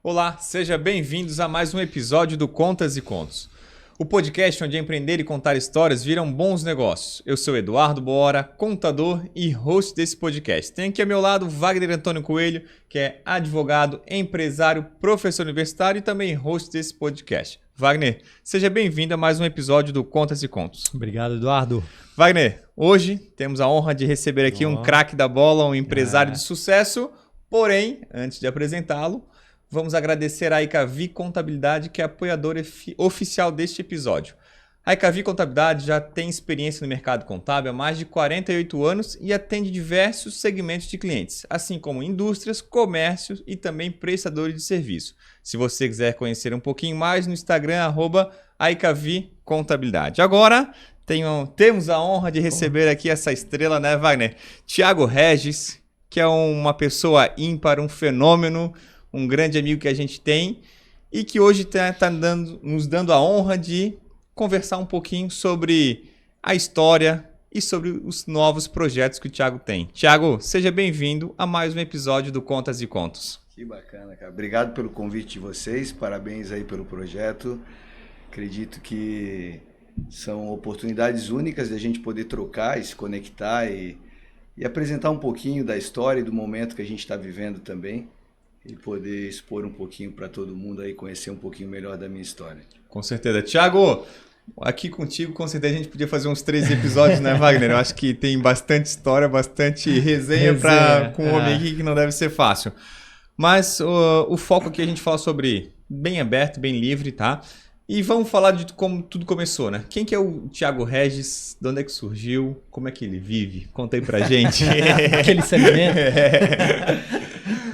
Olá, sejam bem-vindos a mais um episódio do Contas e Contos. O podcast onde empreender e contar histórias viram bons negócios. Eu sou Eduardo Bora, contador e host desse podcast. Tenho aqui ao meu lado Wagner Antônio Coelho, que é advogado, empresário, professor universitário e também host desse podcast. Wagner, seja bem-vindo a mais um episódio do Contas e Contos. Obrigado, Eduardo. Wagner, hoje temos a honra de receber aqui um craque da bola, um empresário de sucesso. Porém, antes de apresentá-lo, vamos agradecer a Icavi Contabilidade, que é apoiadora oficial deste episódio. A Icavi Contabilidade já tem experiência no mercado contábil há mais de 48 anos e atende diversos segmentos de clientes, assim como indústrias, comércios e também prestadores de serviço. Se você quiser conhecer um pouquinho mais, no Instagram, @Icavi Contabilidade. Agora, temos a honra de receber aqui essa estrela, né, Wagner? Thiago Regis, que é uma pessoa ímpar, um fenômeno, um grande amigo que a gente tem e que hoje está nos dando a honra de conversar um pouquinho sobre a história e sobre os novos projetos que o Thiago tem. Thiago, seja bem-vindo a mais um episódio do Contas e Contos. Que bacana, cara. Obrigado pelo convite de vocês, parabéns aí pelo projeto. Acredito que são oportunidades únicas de a gente poder trocar e se conectar e apresentar um pouquinho da história e do momento que a gente está vivendo também. E poder expor um pouquinho para todo mundo aí, conhecer um pouquinho melhor da minha história. Com certeza. Thiago, aqui contigo, com certeza a gente podia fazer uns 3 episódios, né, Wagner? Eu acho que tem bastante história, bastante resenha com um homem aqui que não deve ser fácil. Mas o foco aqui a gente fala sobre bem aberto, bem livre, tá? E vamos falar de como tudo começou, né? Quem que é o Thiago Regis? De onde é que surgiu? Como é que ele vive? Conta aí pra gente. Aquele segmento.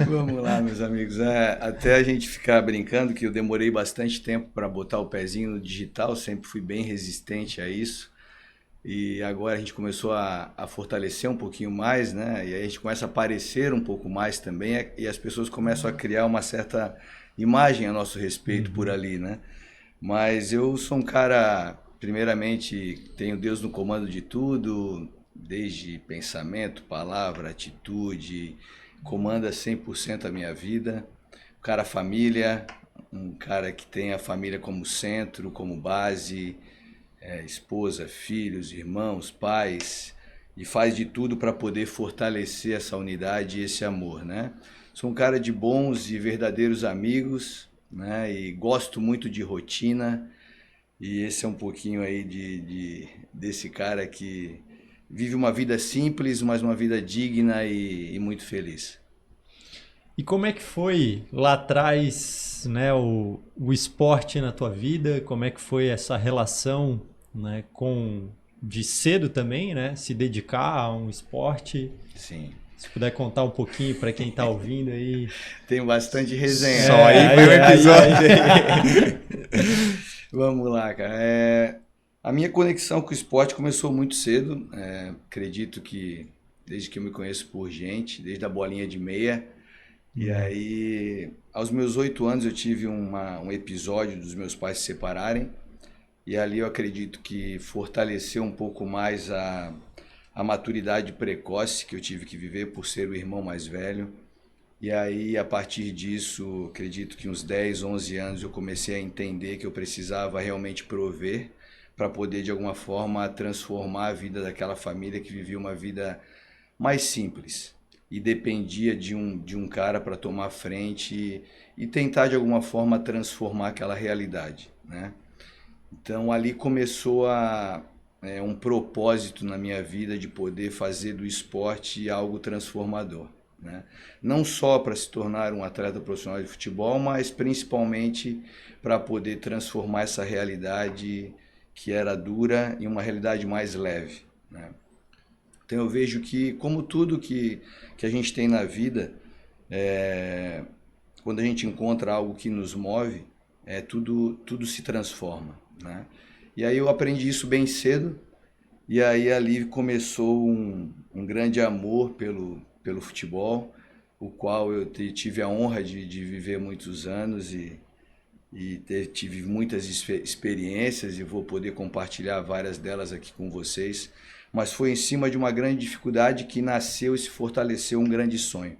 Vamos lá, meus amigos. Até a gente ficar brincando que eu demorei bastante tempo para botar o pezinho no digital, sempre fui bem resistente a isso. E agora a gente começou a fortalecer um pouquinho mais, né? E aí a gente começa a aparecer um pouco mais também e as pessoas começam a criar uma certa imagem a nosso respeito por ali, né? Mas eu sou um cara, primeiramente, tenho Deus no comando de tudo, desde pensamento, palavra, atitude, comanda 100% a minha vida. Um cara família, um cara que tem a família como centro, como base, esposa, filhos, irmãos, pais, e faz de tudo para poder fortalecer essa unidade e esse amor, né? Sou um cara de bons e verdadeiros amigos, né? E gosto muito de rotina, e esse é um pouquinho aí desse cara que vive uma vida simples, mas uma vida digna e muito feliz. E como é que foi lá atrás, né, o esporte na tua vida? Como é que foi essa relação, né, de cedo também, né, se dedicar a um esporte? Sim. Se puder contar um pouquinho para quem está ouvindo aí. Tem bastante resenha. Só aí foi um episódio. Vamos lá, cara. A minha conexão com o esporte começou muito cedo. Acredito que desde que eu me conheço por gente, desde a bolinha de meia. E aí, aos meus 8 anos, eu tive um episódio dos meus pais se separarem. E ali eu acredito que fortaleceu um pouco mais a maturidade precoce que eu tive que viver por ser o irmão mais velho. E aí, a partir disso, acredito que uns 10, 11 anos eu comecei a entender que eu precisava realmente prover para poder, de alguma forma, transformar a vida daquela família que vivia uma vida mais simples e dependia de um cara para tomar frente e tentar, de alguma forma, transformar aquela realidade, né? Então, ali começou um propósito na minha vida de poder fazer do esporte algo transformador, né? Não só para se tornar um atleta profissional de futebol, mas principalmente para poder transformar essa realidade que era dura em uma realidade mais leve, né? Então eu vejo que, como tudo que a gente tem na vida, quando a gente encontra algo que nos move, tudo se transforma, né? E aí eu aprendi isso bem cedo, e aí ali começou um grande amor pelo futebol, o qual eu tive a honra de viver muitos anos e tive muitas experiências e vou poder compartilhar várias delas aqui com vocês, mas foi em cima de uma grande dificuldade que nasceu e se fortaleceu um grande sonho.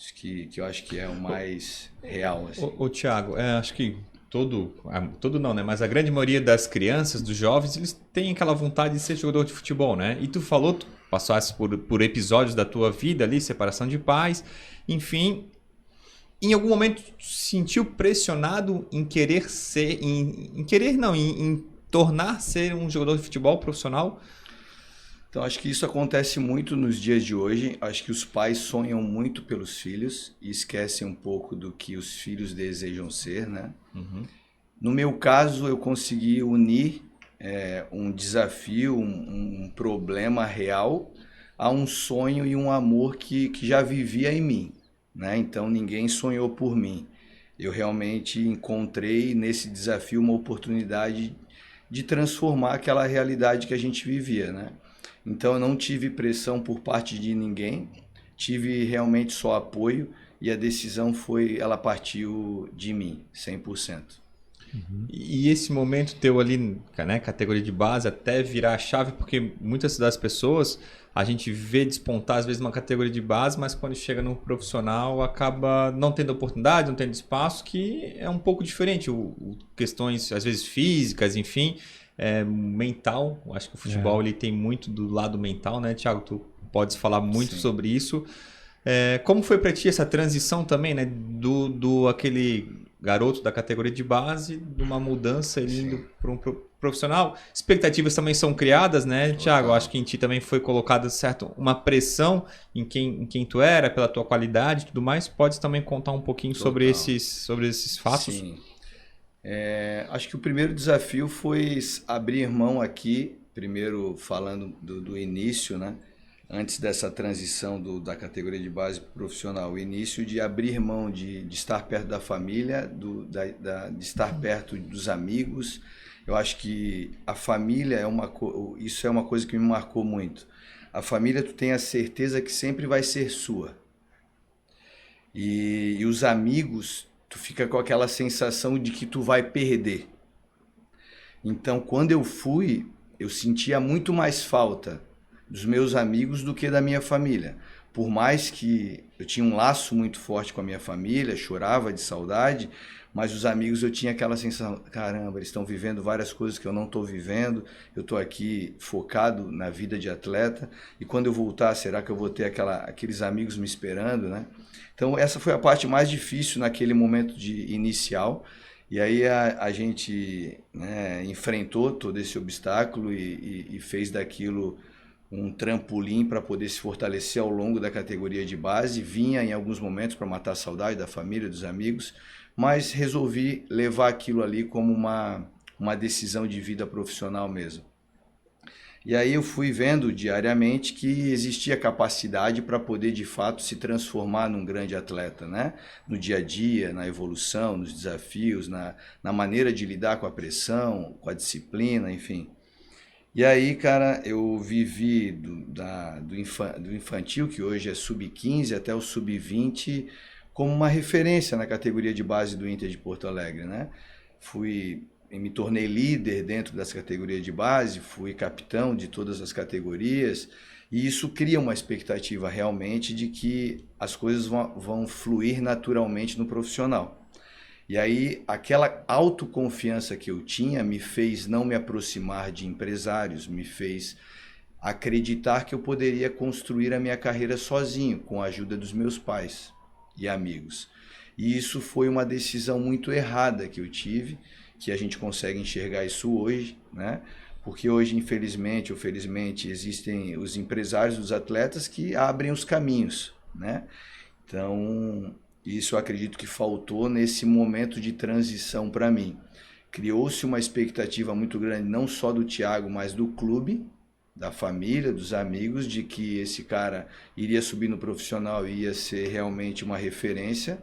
Isso que eu acho que é o mais real. Assim. Ô, Thiago, acho que todo não, né? Mas a grande maioria das crianças, dos jovens, eles têm aquela vontade de ser jogador de futebol, né? E tu falou, tu passaste por episódios da tua vida ali, separação de pais, enfim. Em algum momento tu sentiu pressionado em querer ser, em querer não, em tornar ser um jogador de futebol profissional? Então, acho que isso acontece muito nos dias de hoje. Acho que os pais sonham muito pelos filhos e esquecem um pouco do que os filhos desejam ser, né? Uhum. No meu caso, eu consegui unir um desafio, um problema real a um sonho e um amor que já vivia em mim, né? Então, ninguém sonhou por mim. Eu realmente encontrei nesse desafio uma oportunidade de transformar aquela realidade que a gente vivia, né? Então eu não tive pressão por parte de ninguém, tive realmente só apoio e a decisão ela partiu de mim, 100%. E esse momento teu ali, né, categoria de base, até virar a chave, porque muitas das pessoas a gente vê despontar às vezes uma categoria de base, mas quando chega no profissional acaba não tendo oportunidade, não tendo espaço, que é um pouco diferente. Questões às vezes físicas, enfim, mental. Acho que o futebol ele tem muito do lado mental, né, Thiago? Tu podes falar muito Sim. sobre isso. Como foi para ti essa transição também, né, do aquele garoto da categoria de base, de uma mudança ele indo para um profissional? Expectativas também são criadas, né, Thiago? Acho que em ti também foi colocada, certo, uma pressão em quem tu era, pela tua qualidade e tudo mais. Podes também contar um pouquinho sobre esses fatos? Sim. Acho que o primeiro desafio foi abrir mão aqui, primeiro falando do início, né? Antes dessa transição da categoria de base profissional, o início de abrir mão de estar perto da família, de estar perto dos amigos. Eu acho que a família isso é uma coisa que me marcou muito. A família, tu tem a certeza que sempre vai ser sua. E os amigos, tu fica com aquela sensação de que tu vai perder. Então, quando eu fui, eu sentia muito mais falta dos meus amigos do que da minha família. Por mais que eu tinha um laço muito forte com a minha família, chorava de saudade, mas os amigos eu tinha aquela sensação, caramba, eles estão vivendo várias coisas que eu não estou vivendo, eu estou aqui focado na vida de atleta, e quando eu voltar, será que eu vou ter aqueles amigos me esperando, né? Então essa foi a parte mais difícil naquele momento inicial, e aí a gente, né, enfrentou todo esse obstáculo e fez daquilo um trampolim para poder se fortalecer ao longo da categoria de base. Vinha em alguns momentos para matar a saudade da família, dos amigos, mas resolvi levar aquilo ali como uma decisão de vida profissional mesmo. E aí eu fui vendo diariamente que existia capacidade para poder de fato se transformar num grande atleta, né? No dia a dia, na evolução, nos desafios, na maneira de lidar com a pressão, com a disciplina, enfim. E aí, cara, eu vivi do infantil, que hoje é sub-15, até o sub-20, como uma referência na categoria de base do Inter de Porto Alegre, né? Me tornei líder dentro dessa categoria de base, fui capitão de todas as categorias, e isso cria uma expectativa realmente de que as coisas vão fluir naturalmente no profissional. E aí, aquela autoconfiança que eu tinha me fez não me aproximar de empresários, me fez acreditar que eu poderia construir a minha carreira sozinho, com a ajuda dos meus pais e amigos. E isso foi uma decisão muito errada que eu tive, que a gente consegue enxergar isso hoje, né? Porque hoje, infelizmente ou felizmente, existem os empresários dos atletas que abrem os caminhos, né? Então, isso eu acredito que faltou nesse momento de transição para mim. Criou-se uma expectativa muito grande, não só do Thiago, mas do clube, da família, dos amigos, de que esse cara iria subir no profissional e ia ser realmente uma referência.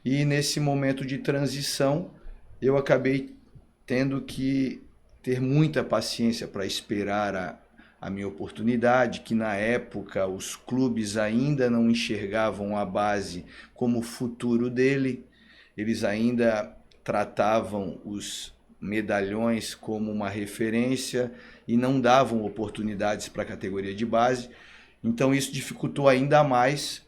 E nesse momento de transição, eu acabei tendo que ter muita paciência para esperar a minha oportunidade, que na época os clubes ainda não enxergavam a base como o futuro dele, eles ainda tratavam os medalhões como uma referência e não davam oportunidades para a categoria de base. Então isso dificultou ainda mais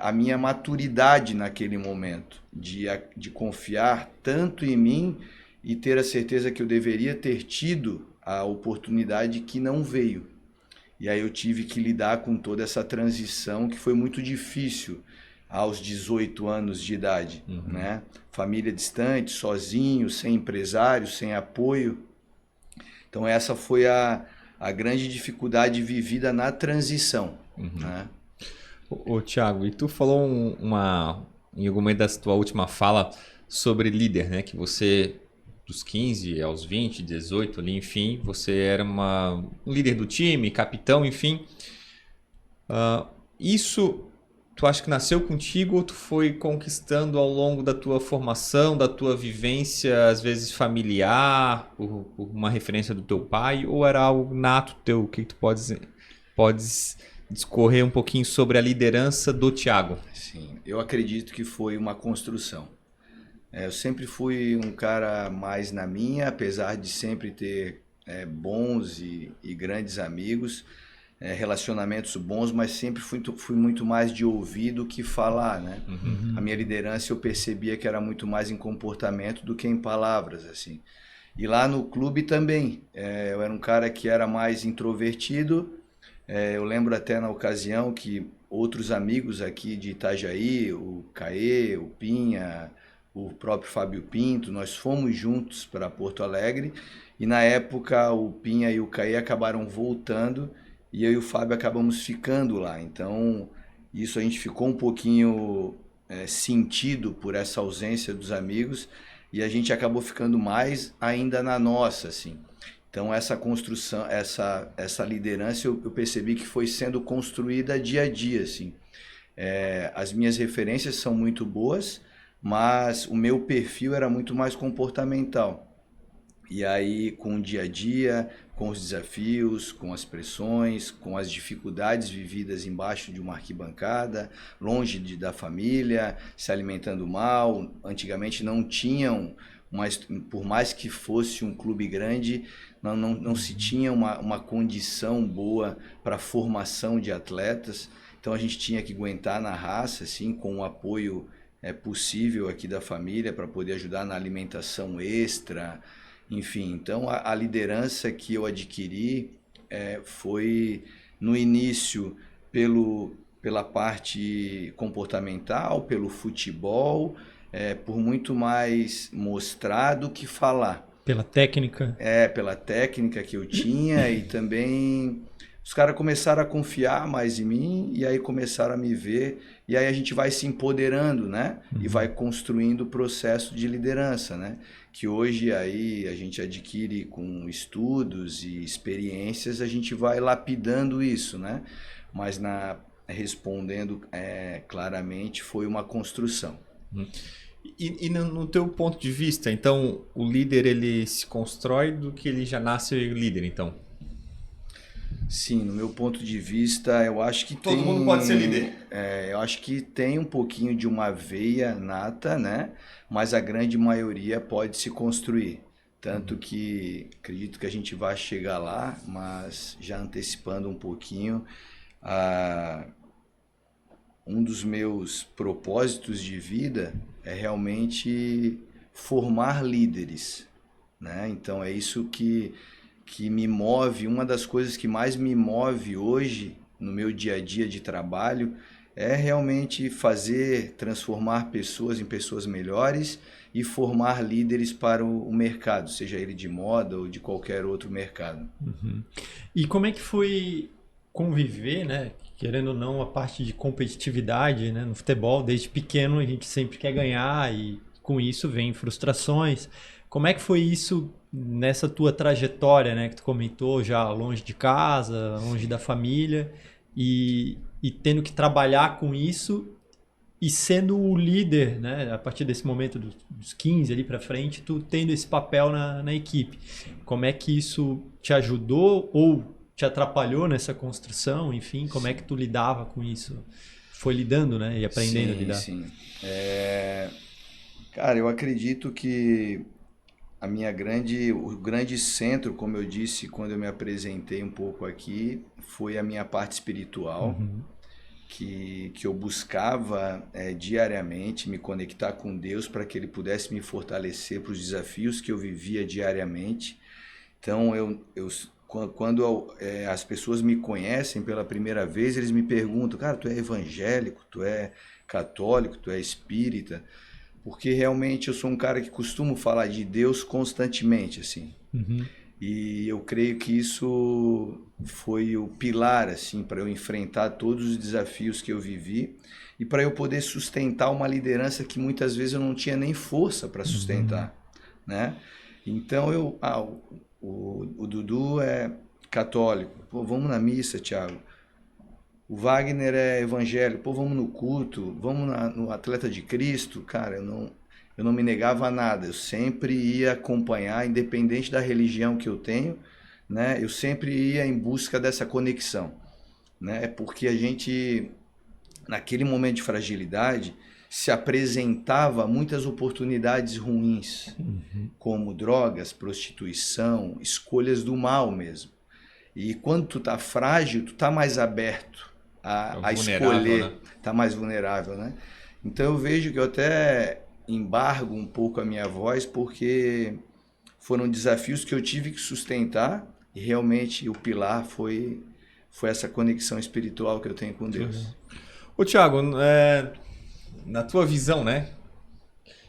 a minha maturidade naquele momento, de confiar tanto em mim e ter a certeza que eu deveria ter tido a oportunidade que não veio. E aí eu tive que lidar com toda essa transição que foi muito difícil aos 18 anos de idade, né? Família distante, sozinho, sem empresário, sem apoio. Então essa foi a grande dificuldade vivida na transição, né? Ô, Thiago, e tu falou em algum momento da tua última fala sobre líder, né? Que você, dos 15 aos 20, 18 ali, enfim, você era um líder do time, capitão, enfim. Isso, tu acha que nasceu contigo ou tu foi conquistando ao longo da tua formação, da tua vivência, às vezes familiar, por uma referência do teu pai, ou era algo nato teu? O que tu podes discorrer um pouquinho sobre a liderança do Thiago? Sim, eu acredito que foi uma construção. Eu sempre fui um cara mais na minha, apesar de sempre ter bons e grandes amigos, relacionamentos bons, mas sempre fui muito mais de ouvir do que falar, né? A minha liderança eu percebia que era muito mais em comportamento do que em palavras, assim. E lá no clube também, eu era um cara que era mais introvertido. Eu lembro até na ocasião que outros amigos aqui de Itajaí, o Caê, o Pinha, o próprio Fábio Pinto, nós fomos juntos para Porto Alegre e na época o Pinha e o Caê acabaram voltando e eu e o Fábio acabamos ficando lá. Então isso a gente ficou um pouquinho sentido por essa ausência dos amigos e a gente acabou ficando mais ainda na nossa, assim. Então essa construção, essa liderança eu percebi que foi sendo construída dia a dia, assim. As minhas referências são muito boas, mas o meu perfil era muito mais comportamental. E aí com o dia a dia, com os desafios, com as pressões, com as dificuldades vividas embaixo de uma arquibancada, longe da família, se alimentando mal, antigamente não tinham, mas por mais que fosse um clube grande, não se tinha uma condição boa para a formação de atletas, então a gente tinha que aguentar na raça, assim, com o apoio possível aqui da família para poder ajudar na alimentação extra, enfim. Então a liderança que eu adquiri foi no início pela parte comportamental, pelo futebol, por muito mais mostrar do que falar. Pela técnica? Pela técnica que eu tinha e também os caras começaram a confiar mais em mim e aí começaram a me ver e aí a gente vai se empoderando, né? E vai construindo o processo de liderança, né? Que hoje aí a gente adquire com estudos e experiências, a gente vai lapidando isso, né? Mas respondendo claramente, foi uma construção. E no teu ponto de vista, então, o líder ele se constrói do que ele já nasce líder, então? Sim, no meu ponto de vista, eu acho que Todo mundo pode ser líder. Eu acho que tem um pouquinho de uma veia nata, né? Mas a grande maioria pode se construir. Tanto que acredito que a gente vai chegar lá, mas já antecipando um pouquinho, um dos meus propósitos de vida é realmente formar líderes, né? Então é isso que me move, uma das coisas que mais me move hoje no meu dia a dia de trabalho é realmente transformar pessoas em pessoas melhores e formar líderes para o mercado, seja ele de moda ou de qualquer outro mercado. E como é que foi conviver, né? Querendo ou não, a parte de competitividade, né? No futebol, desde pequeno a gente sempre quer ganhar e com isso vem frustrações. Como é que foi isso nessa tua trajetória, né? Que tu comentou já longe de casa, longe da família e tendo que trabalhar com isso e sendo o líder, né? A partir desse momento dos 15 ali para frente, tu tendo esse papel na equipe. Como é que isso te ajudou ou te atrapalhou nessa construção? Enfim, como é que tu lidava com isso? Foi lidando, né? E aprendendo a lidar. Sim. Cara, eu acredito que o grande centro, como eu disse quando eu me apresentei um pouco aqui, foi a minha parte espiritual, que eu buscava diariamente me conectar com Deus para que Ele pudesse me fortalecer para os desafios que eu vivia diariamente. Então, quando as pessoas me conhecem pela primeira vez, eles me perguntam, cara, tu é evangélico, tu é católico, tu é espírita? Porque realmente eu sou um cara que costumo falar de Deus constantemente, assim. Uhum. E eu creio que isso foi o pilar, assim, para eu enfrentar todos os desafios que eu vivi e para eu poder sustentar uma liderança que muitas vezes eu não tinha nem força para sustentar, né? Então o Dudu é católico, pô, vamos na missa, Thiago. O Wagner é evangélico, pô, vamos no culto, vamos no Atleta de Cristo. Cara, eu não me negava a nada, eu sempre ia acompanhar, independente da religião que eu tenho, né? Eu sempre ia em busca dessa conexão, né? Porque a gente, naquele momento de fragilidade, se apresentava muitas oportunidades ruins, como drogas, prostituição, escolhas do mal mesmo. E quando tu tá frágil, tu tá mais aberto a escolher, né? Tá mais vulnerável, né? Então eu vejo que eu até embargo um pouco a minha voz, porque foram desafios que eu tive que sustentar e realmente o pilar foi essa conexão espiritual que eu tenho com Deus. Ô Thiago, na tua visão, né,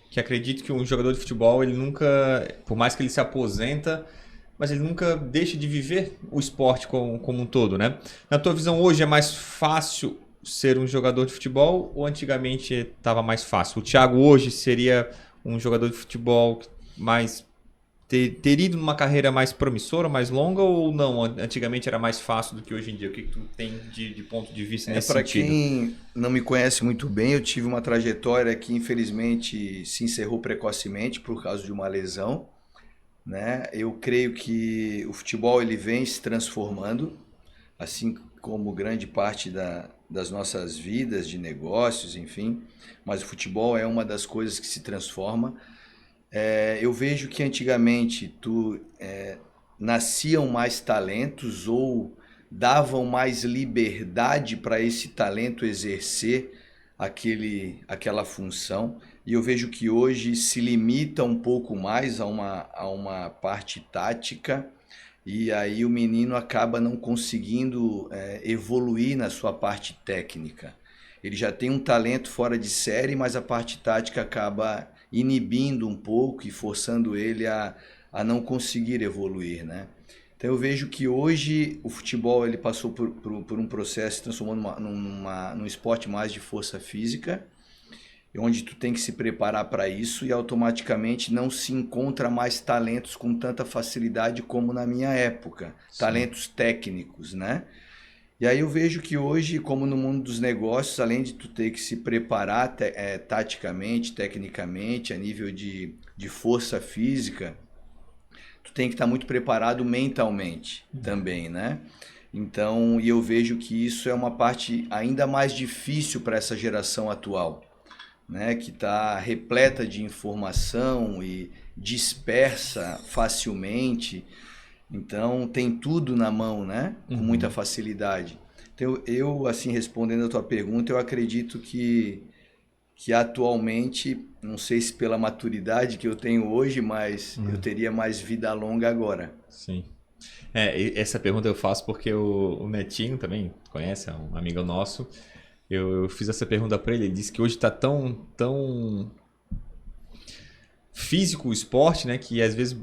que acredito que um jogador de futebol, ele nunca, por mais que ele se aposenta, mas ele nunca deixa de viver o esporte como um todo, né? Na tua visão, hoje é mais fácil ser um jogador de futebol ou antigamente estava mais fácil? O Thiago hoje seria um jogador de futebol mais ter ido numa carreira mais promissora, mais longa, ou não? Antigamente era mais fácil do que hoje em dia? O que tu tem de ponto de vista nesse sentido? Para quem não me conhece muito bem, eu tive uma trajetória que infelizmente se encerrou precocemente por causa de uma lesão, né? Eu creio que o futebol ele vem se transformando, assim como grande parte das nossas vidas, de negócios, enfim, mas o futebol é uma das coisas que se transforma. Eu vejo que antigamente nasciam mais talentos ou davam mais liberdade para esse talento exercer aquela função, e eu vejo que hoje se limita um pouco mais a uma parte tática, e aí o menino acaba não conseguindo evoluir na sua parte técnica. Ele já tem um talento fora de série, mas a parte tática acaba inibindo um pouco e forçando ele a não conseguir evoluir, né? Então eu vejo que hoje o futebol ele passou por um processo se transformando num esporte mais de força física, onde tu tem que se preparar para isso e automaticamente não se encontra mais talentos com tanta facilidade como na minha época. Sim. Talentos técnicos, né? E aí eu vejo que hoje, como no mundo dos negócios, além de tu ter que se preparar taticamente, tecnicamente, a nível de força física, tu tem que estar muito preparado mentalmente também, né? Então, e eu vejo que isso é uma parte ainda mais difícil para essa geração atual, né? Que está repleta de informação e dispersa facilmente. Então, tem tudo na mão, né? Com muita facilidade. Então, eu, assim, respondendo a tua pergunta, eu acredito que atualmente, não sei se pela maturidade que eu tenho hoje, mas eu teria mais vida longa agora. Sim. Essa pergunta eu faço porque o Netinho também, conhece, é um amigo nosso. Eu fiz essa pergunta para ele disse que hoje está tão físico o esporte, né, que às vezes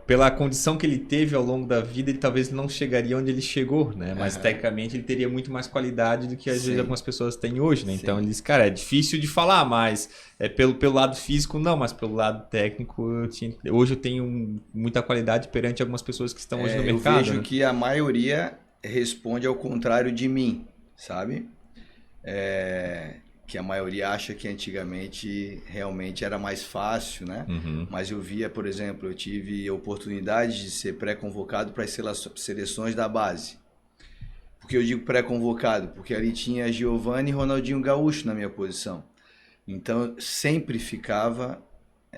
pela condição que ele teve ao longo da vida, ele talvez não chegaria onde ele chegou, né, mas tecnicamente ele teria muito mais qualidade do que às vezes algumas pessoas têm hoje, né. Então ele disse, cara, é difícil de falar, mas pelo lado físico não, mas pelo lado técnico hoje eu tenho muita qualidade perante algumas pessoas que estão hoje no mercado. Eu vejo que a maioria responde ao contrário de mim, sabe? Que a maioria acha que antigamente realmente era mais fácil, né? Mas eu via, por exemplo, eu tive a oportunidade de ser pré-convocado para as seleções da base. Por que eu digo pré-convocado? Porque ali tinha Giovani e Ronaldinho Gaúcho na minha posição. Então eu sempre ficava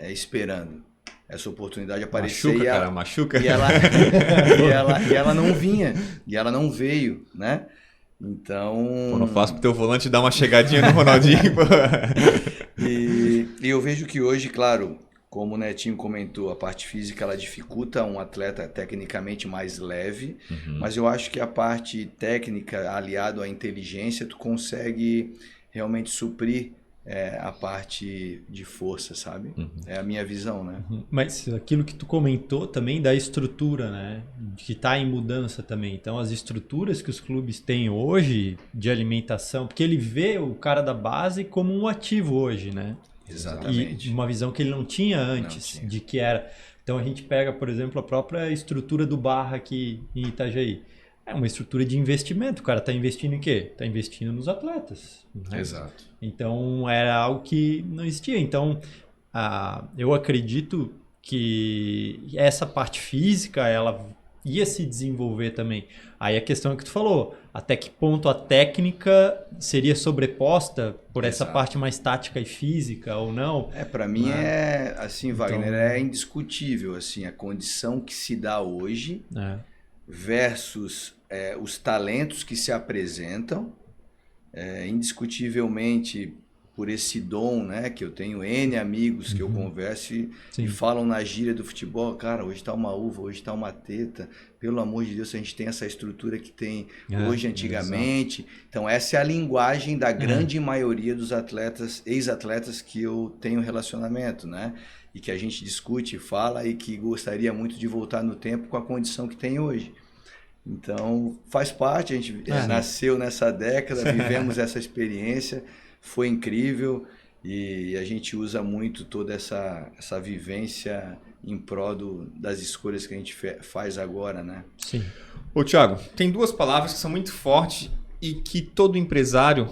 esperando essa oportunidade aparecer. Machuca. E ela não vinha, e ela não veio, né? Então... Pô, não faz pro teu volante dar uma chegadinha no Ronaldinho, pô. E eu vejo que hoje, claro, como o Netinho comentou, a parte física ela dificulta um atleta tecnicamente mais leve, mas eu acho que a parte técnica aliado à inteligência, tu consegue realmente suprir a parte de força, sabe? É a minha visão, né? Mas aquilo que tu comentou também da estrutura, né? Que está em mudança também. Então, as estruturas que os clubes têm hoje de alimentação, porque ele vê o cara da base como um ativo hoje, né? Exatamente. E uma visão que ele não tinha antes, de que era. Então, a gente pega, por exemplo, a própria estrutura do Barra aqui em Itajaí. É uma estrutura de investimento. O cara está investindo em quê? Está investindo nos atletas. Né? Exato. Então, era algo que não existia. Então, eu acredito que essa parte física, ela ia se desenvolver também. Aí a questão é que tu falou, até que ponto a técnica seria sobreposta por essa parte mais tática e física ou não? Para mim assim, Wagner, então, é indiscutível, assim, a condição que se dá hoje versus os talentos que se apresentam, indiscutivelmente por esse dom, né, que eu tenho N amigos que eu converso e falam na gíria do futebol, cara, hoje tá uma uva, hoje tá uma teta, pelo amor de Deus, a gente tem essa estrutura que tem hoje antigamente. Então essa é a linguagem da grande maioria dos atletas, ex-atletas que eu tenho relacionamento, né, e que a gente discute, fala e que gostaria muito de voltar no tempo com a condição que tem hoje. Então faz parte, a gente nasceu nessa década, vivemos essa experiência, foi incrível e a gente usa muito toda essa vivência em prol das escolhas que a gente faz agora, né? Sim. Ô, Thiago, tem duas palavras que são muito fortes e que todo empresário,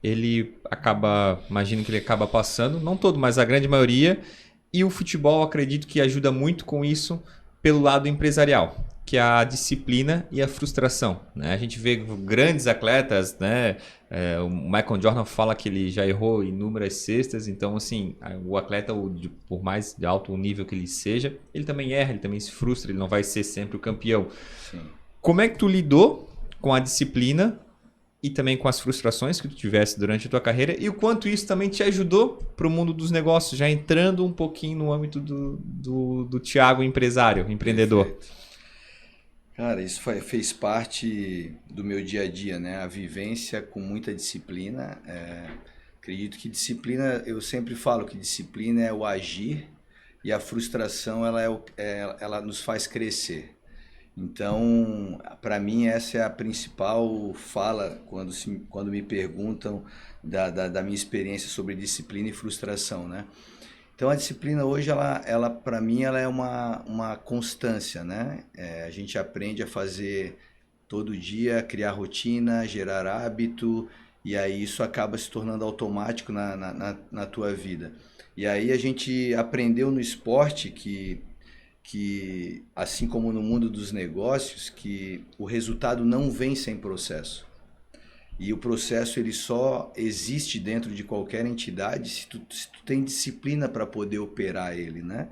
ele acaba, imagino que ele acaba passando, não todo, mas a grande maioria, e o futebol, acredito que ajuda muito com isso pelo lado empresarial, que é a disciplina e a frustração, né? A gente vê grandes atletas, né? O Michael Jordan fala que ele já errou inúmeras cestas, então assim, o atleta, por mais de alto nível que ele seja, ele também erra, ele também se frustra, ele não vai ser sempre o campeão. Sim. Como é que tu lidou com a disciplina e também com as frustrações que tu tivesse durante a tua carreira e o quanto isso também te ajudou para o mundo dos negócios, já entrando um pouquinho no âmbito do Thiago empresário, empreendedor? Perfeito. Cara, isso fez parte do meu dia a dia, né? A vivência com muita disciplina. Acredito que disciplina, eu sempre falo que disciplina é o agir e a frustração ela nos faz crescer. Então, para mim, essa é a principal fala quando me perguntam da minha experiência sobre disciplina e frustração, né? Então a disciplina hoje, ela para mim, ela é uma constância, né? A gente aprende a fazer todo dia, criar rotina, gerar hábito, e aí isso acaba se tornando automático na tua vida. E aí a gente aprendeu no esporte que, assim como no mundo dos negócios, que o resultado não vem sem processo. E o processo ele só existe dentro de qualquer entidade se tu tem disciplina para poder operar ele, né?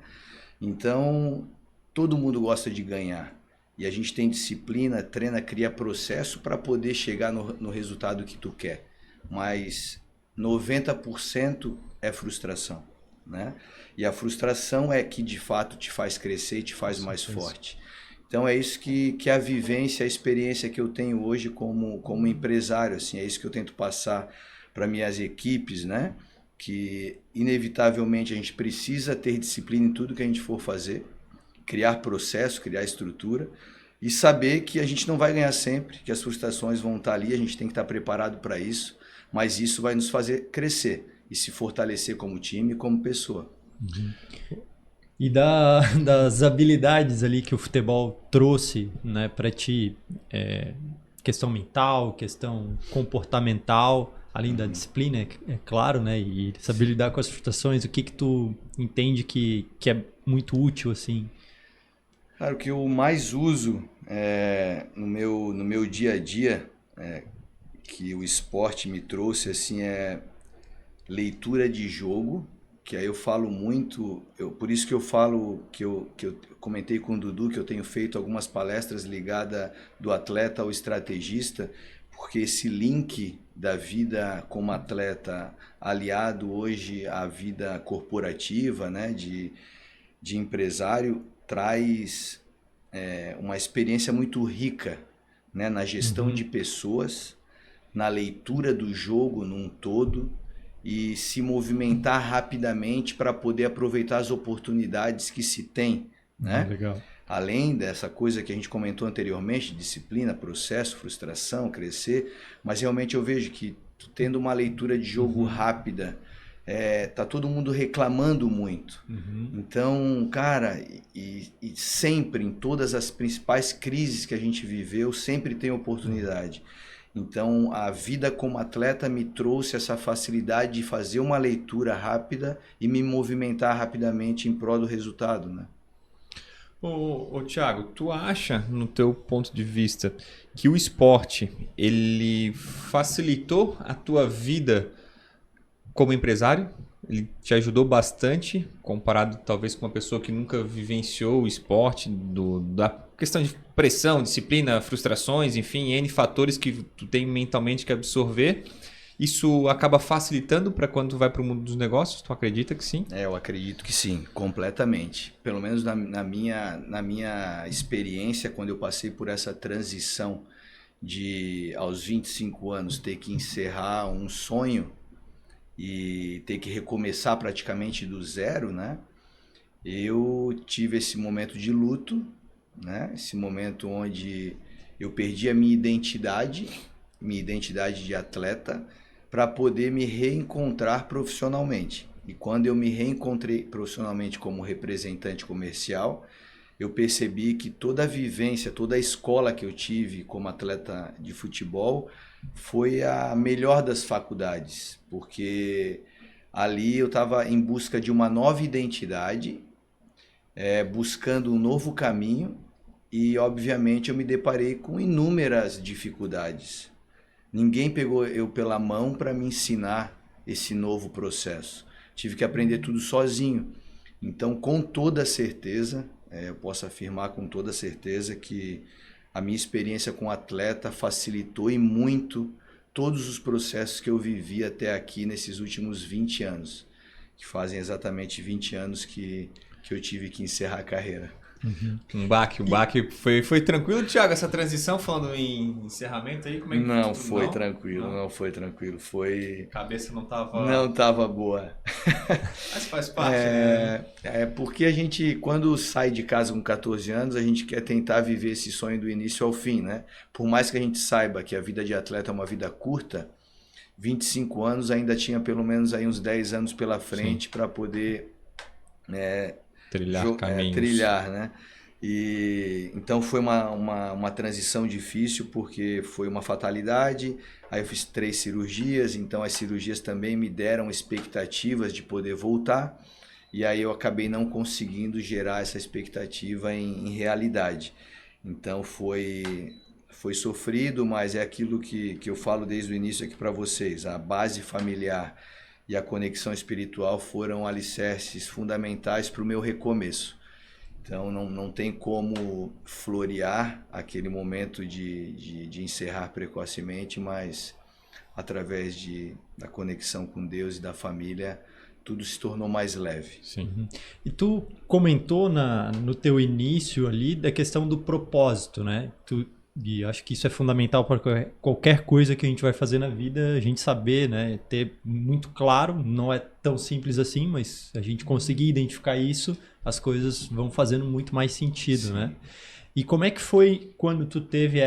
Então, todo mundo gosta de ganhar. E a gente tem disciplina, treina, cria processo para poder chegar no resultado que tu quer. Mas 90% é frustração, né? E a frustração é que de fato te faz crescer e te faz mais forte. Então é isso que a vivência, a experiência que eu tenho hoje como empresário, assim, é isso que eu tento passar para minhas equipes, né? Que inevitavelmente a gente precisa ter disciplina em tudo que a gente for fazer, criar processo, criar estrutura e saber que a gente não vai ganhar sempre, que as frustrações vão estar ali, a gente tem que estar preparado para isso, mas isso vai nos fazer crescer e se fortalecer como time e como pessoa. E das habilidades ali que o futebol trouxe, né, para ti, questão mental, questão comportamental, além da disciplina, é claro, né, e saber lidar com as frustrações, o que tu entende que é muito útil, assim? Claro, o que eu mais uso no meu dia a dia, que o esporte me trouxe, assim, é leitura de jogo, que aí eu falo muito, por isso que eu falo que eu comentei com o Dudu que eu tenho feito algumas palestras ligadas do atleta ao estrategista, porque esse link da vida como atleta aliado hoje à vida corporativa, né, de empresário, traz uma experiência muito rica, né, na gestão de pessoas, na leitura do jogo num todo e se movimentar rapidamente para poder aproveitar as oportunidades que se tem, né? Legal. Além dessa coisa que a gente comentou anteriormente, disciplina, processo, frustração, crescer, mas realmente eu vejo que tendo uma leitura de jogo rápida, tá todo mundo reclamando muito. Então, cara, e sempre, em todas as principais crises que a gente viveu, sempre tem oportunidade. Então, a vida como atleta me trouxe essa facilidade de fazer uma leitura rápida e me movimentar rapidamente em prol do resultado, né? Ô Thiago, tu acha, no teu ponto de vista, que o esporte, ele facilitou a tua vida como empresário? Ele te ajudou bastante, comparado talvez com uma pessoa que nunca vivenciou o esporte, da questão de pressão, disciplina, frustrações, enfim, N fatores que tu tem mentalmente que absorver. Isso acaba facilitando para quando tu vai para o mundo dos negócios? Tu acredita que sim? Eu acredito que sim, completamente. Pelo menos na minha experiência, quando eu passei por essa transição de, aos 25 anos, ter que encerrar um sonho e ter que recomeçar praticamente do zero, né? Eu tive esse momento de luto, né? Esse momento onde eu perdi a minha identidade de atleta, para poder me reencontrar profissionalmente. E quando eu me reencontrei profissionalmente como representante comercial, eu percebi que toda a vivência, toda a escola que eu tive como atleta de futebol foi a melhor das faculdades, porque ali eu estava em busca de uma nova identidade, buscando um novo caminho e, obviamente, eu me deparei com inúmeras dificuldades. Ninguém pegou eu pela mão para me ensinar esse novo processo. Tive que aprender tudo sozinho. Então, com toda certeza, eu posso afirmar com toda certeza que a minha experiência com atleta facilitou e muito todos os processos que eu vivi até aqui nesses últimos 20 anos, que fazem exatamente 20 anos que eu tive que encerrar a carreira. Um baque foi tranquilo, Thiago, essa transição, falando em encerramento aí, como é que não foi tranquilo, A cabeça não tava boa. Mas faz parte, né? Porque a gente, quando sai de casa com 14 anos, a gente quer tentar viver esse sonho do início ao fim, né? Por mais que a gente saiba que a vida de atleta é uma vida curta, 25 anos ainda tinha pelo menos aí uns 10 anos pela frente para poder trilhar caminhos. Né? E então foi uma transição difícil, porque foi uma fatalidade. Aí eu fiz 3 cirurgias, então as cirurgias também me deram expectativas de poder voltar, e aí eu acabei não conseguindo gerar essa expectativa em realidade. Então foi sofrido, mas é aquilo que eu falo desde o início aqui para vocês. A base familiar e a conexão espiritual foram alicerces fundamentais para o meu recomeço. Então não tem como florear aquele momento de encerrar precocemente, mas através da conexão com Deus e da família, tudo se tornou mais leve. Sim. E tu comentou no teu início ali da questão do propósito, né? E acho que isso é fundamental para qualquer coisa que a gente vai fazer na vida, a gente saber, né, ter muito claro, não é tão simples assim, mas a gente conseguir identificar isso, as coisas vão fazendo muito mais sentido, Sim. né? E como é que foi quando tu teve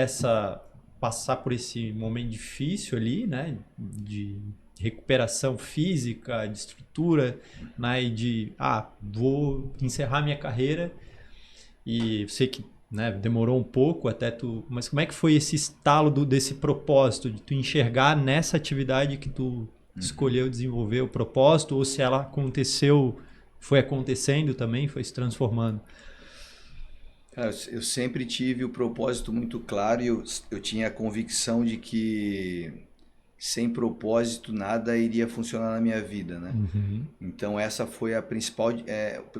passar por esse momento difícil ali, né, de recuperação física, de estrutura, né, e vou encerrar minha carreira, e eu sei que, né, demorou um pouco até tu... Mas como é que foi esse estalo desse propósito, de tu enxergar nessa atividade que tu escolheu desenvolver o propósito, ou se ela foi acontecendo também, foi se transformando? Cara, eu sempre tive o propósito muito claro, e eu tinha a convicção de que sem propósito nada iria funcionar na minha vida, né? Então essa foi a principal,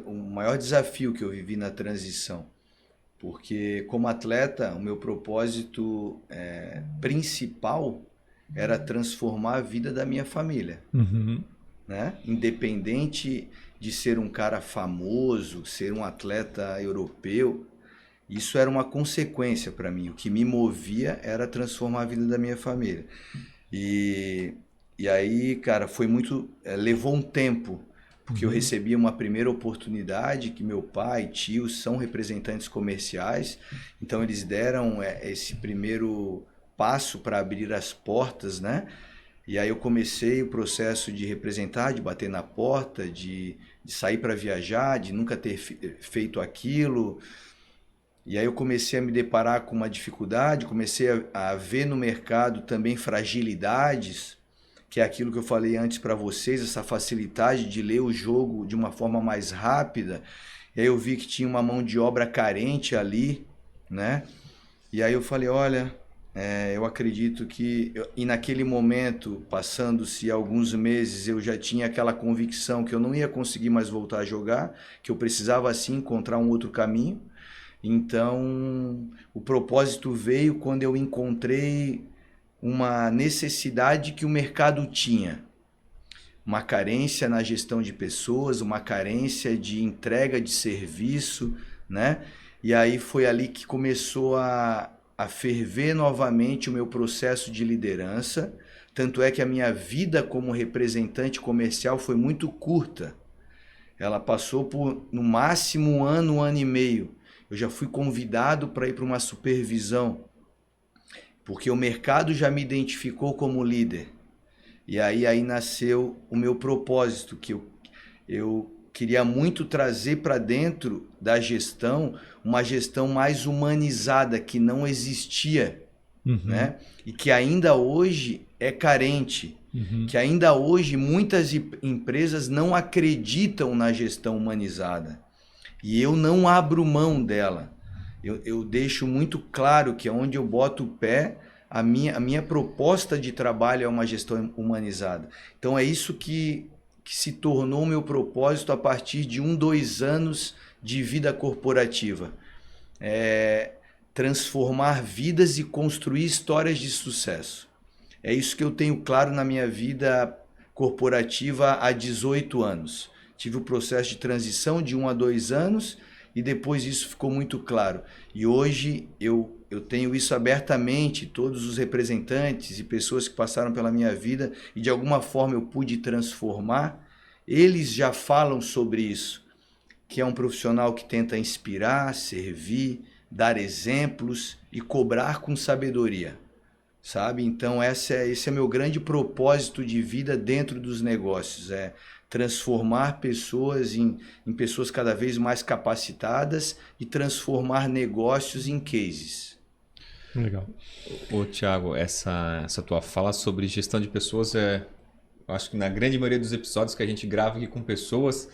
o maior desafio que eu vivi na transição. Porque como atleta, o meu propósito principal era transformar a vida da minha família. Uhum. Né? Independente de ser um cara famoso, ser um atleta europeu, isso era uma consequência para mim. O que me movia era transformar a vida da minha família. E aí, cara, foi muito... levou um tempo, porque eu recebi uma primeira oportunidade que meu pai e tio são representantes comerciais, então eles deram esse primeiro passo para abrir as portas, né? E aí eu comecei o processo de representar, de bater na porta, de sair para viajar, de nunca ter feito aquilo. E aí eu comecei a me deparar com uma dificuldade, comecei a ver no mercado também fragilidades, que é aquilo que eu falei antes para vocês, essa facilidade de ler o jogo de uma forma mais rápida. E aí eu vi que tinha uma mão de obra carente ali, né? E aí eu falei, olha, eu acredito que... E naquele momento, passando-se alguns meses, eu já tinha aquela convicção que eu não ia conseguir mais voltar a jogar, que eu precisava sim encontrar um outro caminho. Então, o propósito veio quando eu encontrei uma necessidade que o mercado tinha. Uma carência na gestão de pessoas, uma carência de entrega de serviço, né? E aí foi ali que começou a ferver novamente o meu processo de liderança. Tanto é que a minha vida como representante comercial foi muito curta. Ela passou por, no máximo, um ano e meio. Eu já fui convidado para ir para uma supervisão, porque o mercado já me identificou como líder. E aí nasceu o meu propósito, que eu queria muito trazer para dentro da gestão uma gestão mais humanizada, que não existia, né? E que ainda hoje é carente, que ainda hoje muitas empresas não acreditam na gestão humanizada. E eu não abro mão dela. Eu deixo muito claro que onde eu boto o pé, a minha proposta de trabalho é uma gestão humanizada. Então é isso que se tornou meu propósito a partir de 2 anos de vida corporativa. Transformar vidas e construir histórias de sucesso. É isso que eu tenho claro na minha vida corporativa há 18 anos. Tive o processo de transição de 1 a 2 anos e depois isso ficou muito claro. E hoje eu tenho isso abertamente, todos os representantes e pessoas que passaram pela minha vida e de alguma forma eu pude transformar, eles já falam sobre isso, que é um profissional que tenta inspirar, servir, dar exemplos e cobrar com sabedoria, sabe? Então esse é meu grande propósito de vida dentro dos negócios, transformar pessoas em pessoas cada vez mais capacitadas e transformar negócios em cases. Legal. Ô, Thiago, essa tua fala sobre gestão de pessoas eu acho que na grande maioria dos episódios que a gente grava aqui com pessoas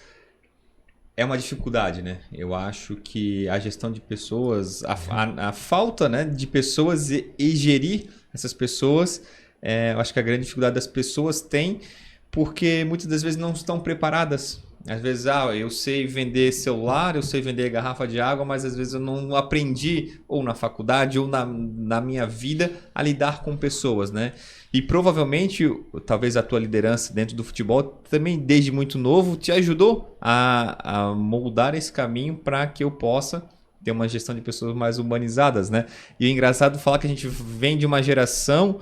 é uma dificuldade, né? Eu acho que a gestão de pessoas, a falta, né, de pessoas e gerir essas pessoas, eu acho que a grande dificuldade das pessoas tem porque muitas das vezes não estão preparadas. Às vezes, eu sei vender celular, eu sei vender garrafa de água, mas às vezes eu não aprendi, ou na faculdade, ou na minha vida, a lidar com pessoas, né? E provavelmente, talvez a tua liderança dentro do futebol, também desde muito novo, te ajudou a moldar esse caminho para que eu possa ter uma gestão de pessoas mais humanizadas, né? E é engraçado falar que a gente vem de uma geração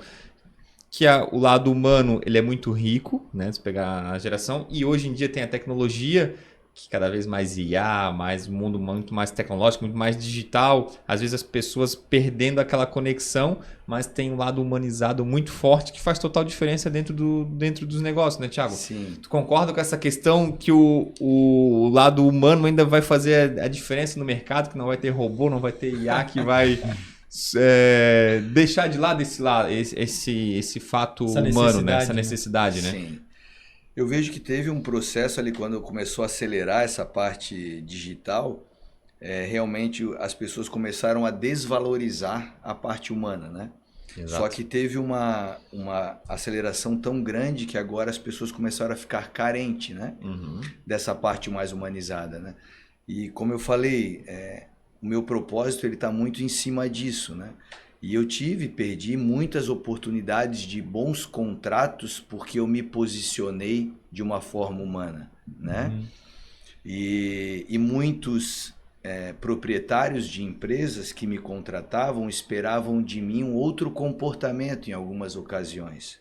que o lado humano ele é muito rico, né? Se pegar a geração, e hoje em dia tem a tecnologia, que cada vez mais IA, mais mundo muito mais tecnológico, muito mais digital, às vezes as pessoas perdendo aquela conexão, mas tem um lado humanizado muito forte que faz total diferença dentro dos negócios, né, Thiago? Sim. Tu concorda com essa questão que o lado humano ainda vai fazer a diferença no mercado, que não vai ter robô, não vai ter IA que vai... deixar de lado esse fato humano, né? Essa necessidade, né? Sim. Eu vejo que teve um processo ali quando começou a acelerar essa parte digital, realmente as pessoas começaram a desvalorizar a parte humana, né? Exato. Só que teve uma aceleração tão grande que agora as pessoas começaram a ficar carentes, né? Dessa parte mais humanizada, né? E como eu falei, o meu propósito ele está muito em cima disso, né? E eu perdi muitas oportunidades de bons contratos porque eu me posicionei de uma forma humana, né? E muitos proprietários de empresas que me contratavam esperavam de mim um outro comportamento em algumas ocasiões.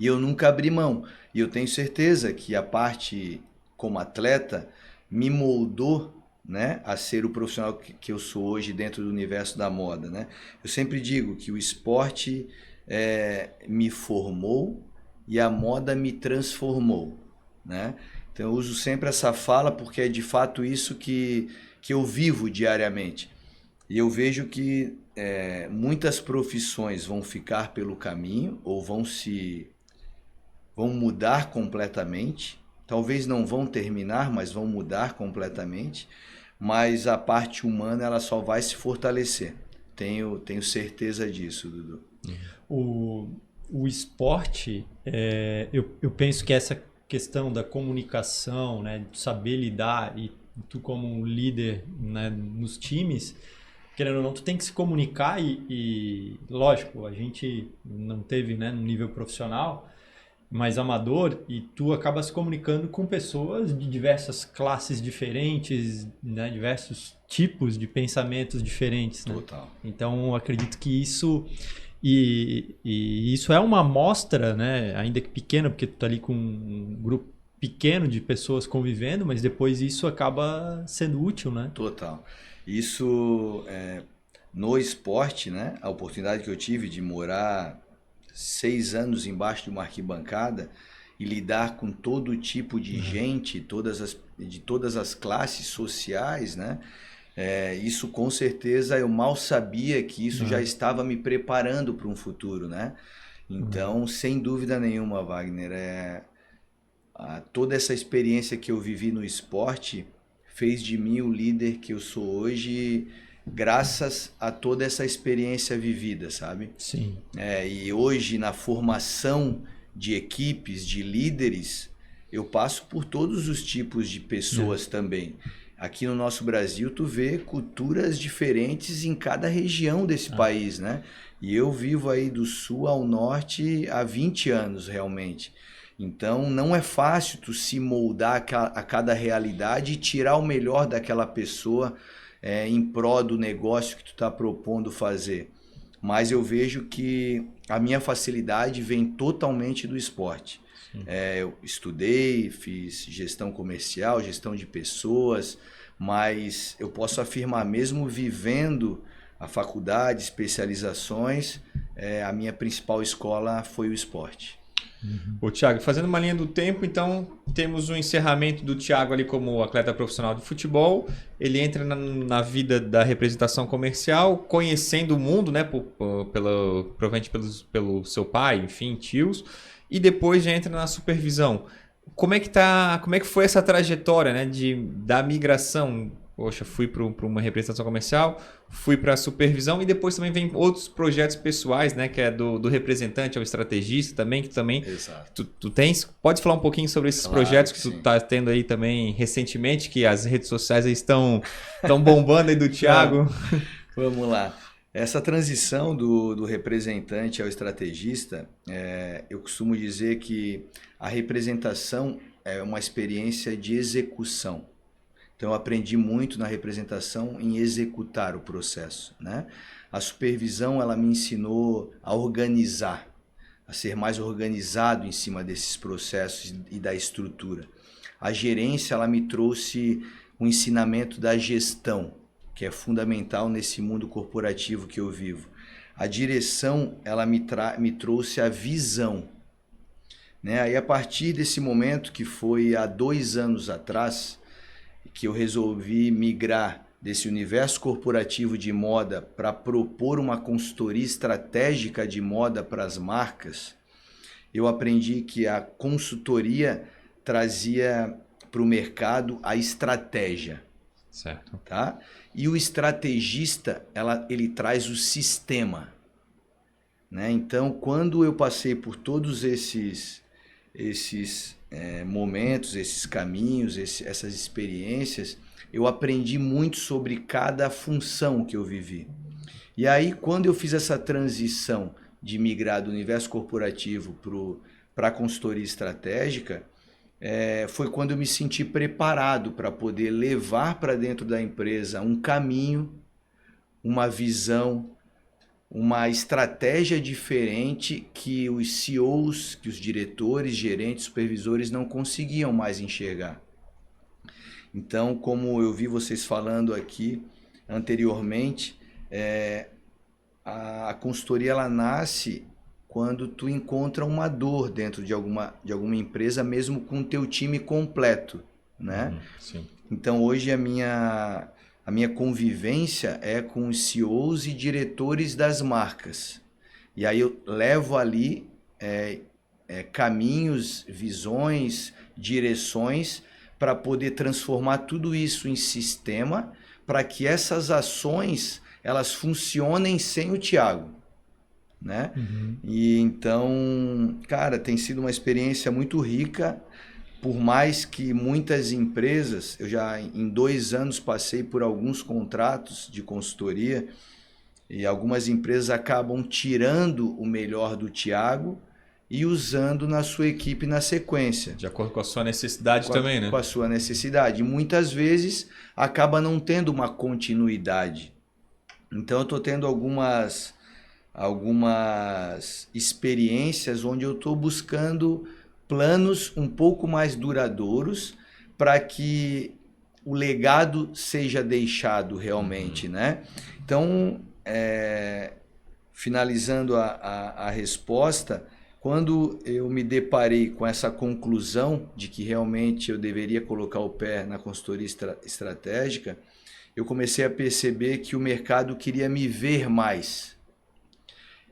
E eu nunca abri mão. E eu tenho certeza que a parte como atleta me moldou, né, a ser o profissional que eu sou hoje dentro do universo da moda, né? Eu sempre digo que o esporte me formou e a moda me transformou, né? Então eu uso sempre essa fala porque é de fato isso que eu vivo diariamente. E eu vejo que muitas profissões vão ficar pelo caminho ou vão mudar completamente. Talvez não vão terminar, mas vão mudar completamente. Mas a parte humana ela só vai se fortalecer. Tenho certeza disso, Dudu. O esporte, eu penso que essa questão da comunicação, né, de saber lidar, e tu como um líder, né, nos times, querendo ou não, tu tem que se comunicar e lógico, a gente não teve, né, no nível profissional, mais amador, e tu acaba se comunicando com pessoas de diversas classes diferentes, né, diversos tipos de pensamentos diferentes, né? Total. Então, acredito que isso isso é uma amostra, né, ainda que pequena, porque tu tá ali com um grupo pequeno de pessoas convivendo, mas depois isso acaba sendo útil, né? Total. Isso no esporte, né? A oportunidade que eu tive de morar 6 anos embaixo de uma arquibancada e lidar com todo tipo de gente, de todas as classes sociais, né? Isso com certeza eu mal sabia que isso já estava me preparando para um futuro, né? Então, sem dúvida nenhuma, Wagner, toda essa experiência que eu vivi no esporte fez de mim o líder que eu sou hoje, graças a toda essa experiência vivida, sabe? Sim. E hoje, na formação de equipes, de líderes, eu passo por todos os tipos de pessoas também. Aqui no nosso Brasil, tu vê culturas diferentes em cada região desse país, né? E eu vivo aí do sul ao norte há 20 anos, realmente. Então, não é fácil tu se moldar a cada realidade e tirar o melhor daquela pessoa em prol do negócio que tu está propondo fazer. Mas eu vejo que a minha facilidade vem totalmente do esporte. Eu estudei, fiz gestão comercial, gestão de pessoas, mas eu posso afirmar, mesmo vivendo a faculdade, especializações, a minha principal escola foi o esporte. Ô, Thiago, fazendo uma linha do tempo, então temos o encerramento do Thiago ali como atleta profissional de futebol. Ele entra na vida da representação comercial, conhecendo o mundo, né, provavelmente pelo seu pai, enfim, tios, e depois já entra na supervisão. Como é que foi essa trajetória, né, da migração? Poxa, fui para uma representação comercial, fui para a supervisão e depois também vem outros projetos pessoais, né? Que é do representante ao estrategista também, que também tu tens. Pode falar um pouquinho sobre esses projetos que tu tá tendo aí também recentemente, que as redes sociais aí estão bombando aí do Thiago. Vamos lá. Essa transição do representante ao estrategista, eu costumo dizer que a representação é uma experiência de execução. Então eu aprendi muito na representação em executar o processo, né? A supervisão ela me ensinou a organizar, a ser mais organizado em cima desses processos e da estrutura. A gerência ela me trouxe o ensinamento da gestão, que é fundamental nesse mundo corporativo que eu vivo. A direção ela me trouxe a visão, né? Aí a partir desse momento, que foi há 2 anos atrás, que eu resolvi migrar desse universo corporativo de moda para propor uma consultoria estratégica de moda para as marcas, eu aprendi que a consultoria trazia para o mercado a estratégia. Certo. Tá? E o estrategista, ele traz o sistema. Né? Então, quando eu passei por todos esses momentos, esses caminhos, essas experiências, eu aprendi muito sobre cada função que eu vivi. E aí, quando eu fiz essa transição de migrar do universo corporativo para a consultoria estratégica, foi quando eu me senti preparado para poder levar para dentro da empresa um caminho, uma visão, uma estratégia diferente que os CEOs, que os diretores, gerentes, supervisores não conseguiam mais enxergar. Então, como eu vi vocês falando aqui anteriormente, a consultoria ela nasce quando tu encontra uma dor dentro de alguma empresa, mesmo com o teu time completo, né? Sim. Então, hoje a minha convivência é com os CEOs e diretores das marcas. E aí eu levo ali caminhos, visões, direções para poder transformar tudo isso em sistema, para que essas ações elas funcionem sem o Thiago, né? E então, cara, tem sido uma experiência muito rica. Por mais que muitas empresas, eu já em 2 anos passei por alguns contratos de consultoria e algumas empresas acabam tirando o melhor do Thiago e usando na sua equipe na sequência. De acordo com a sua necessidade também, né? Com a sua necessidade. E muitas vezes acaba não tendo uma continuidade. Então eu estou tendo algumas experiências onde eu estou buscando planos um pouco mais duradouros para que o legado seja deixado realmente, né? Então, finalizando a resposta, quando eu me deparei com essa conclusão de que realmente eu deveria colocar o pé na consultoria estratégica, eu comecei a perceber que o mercado queria me ver mais.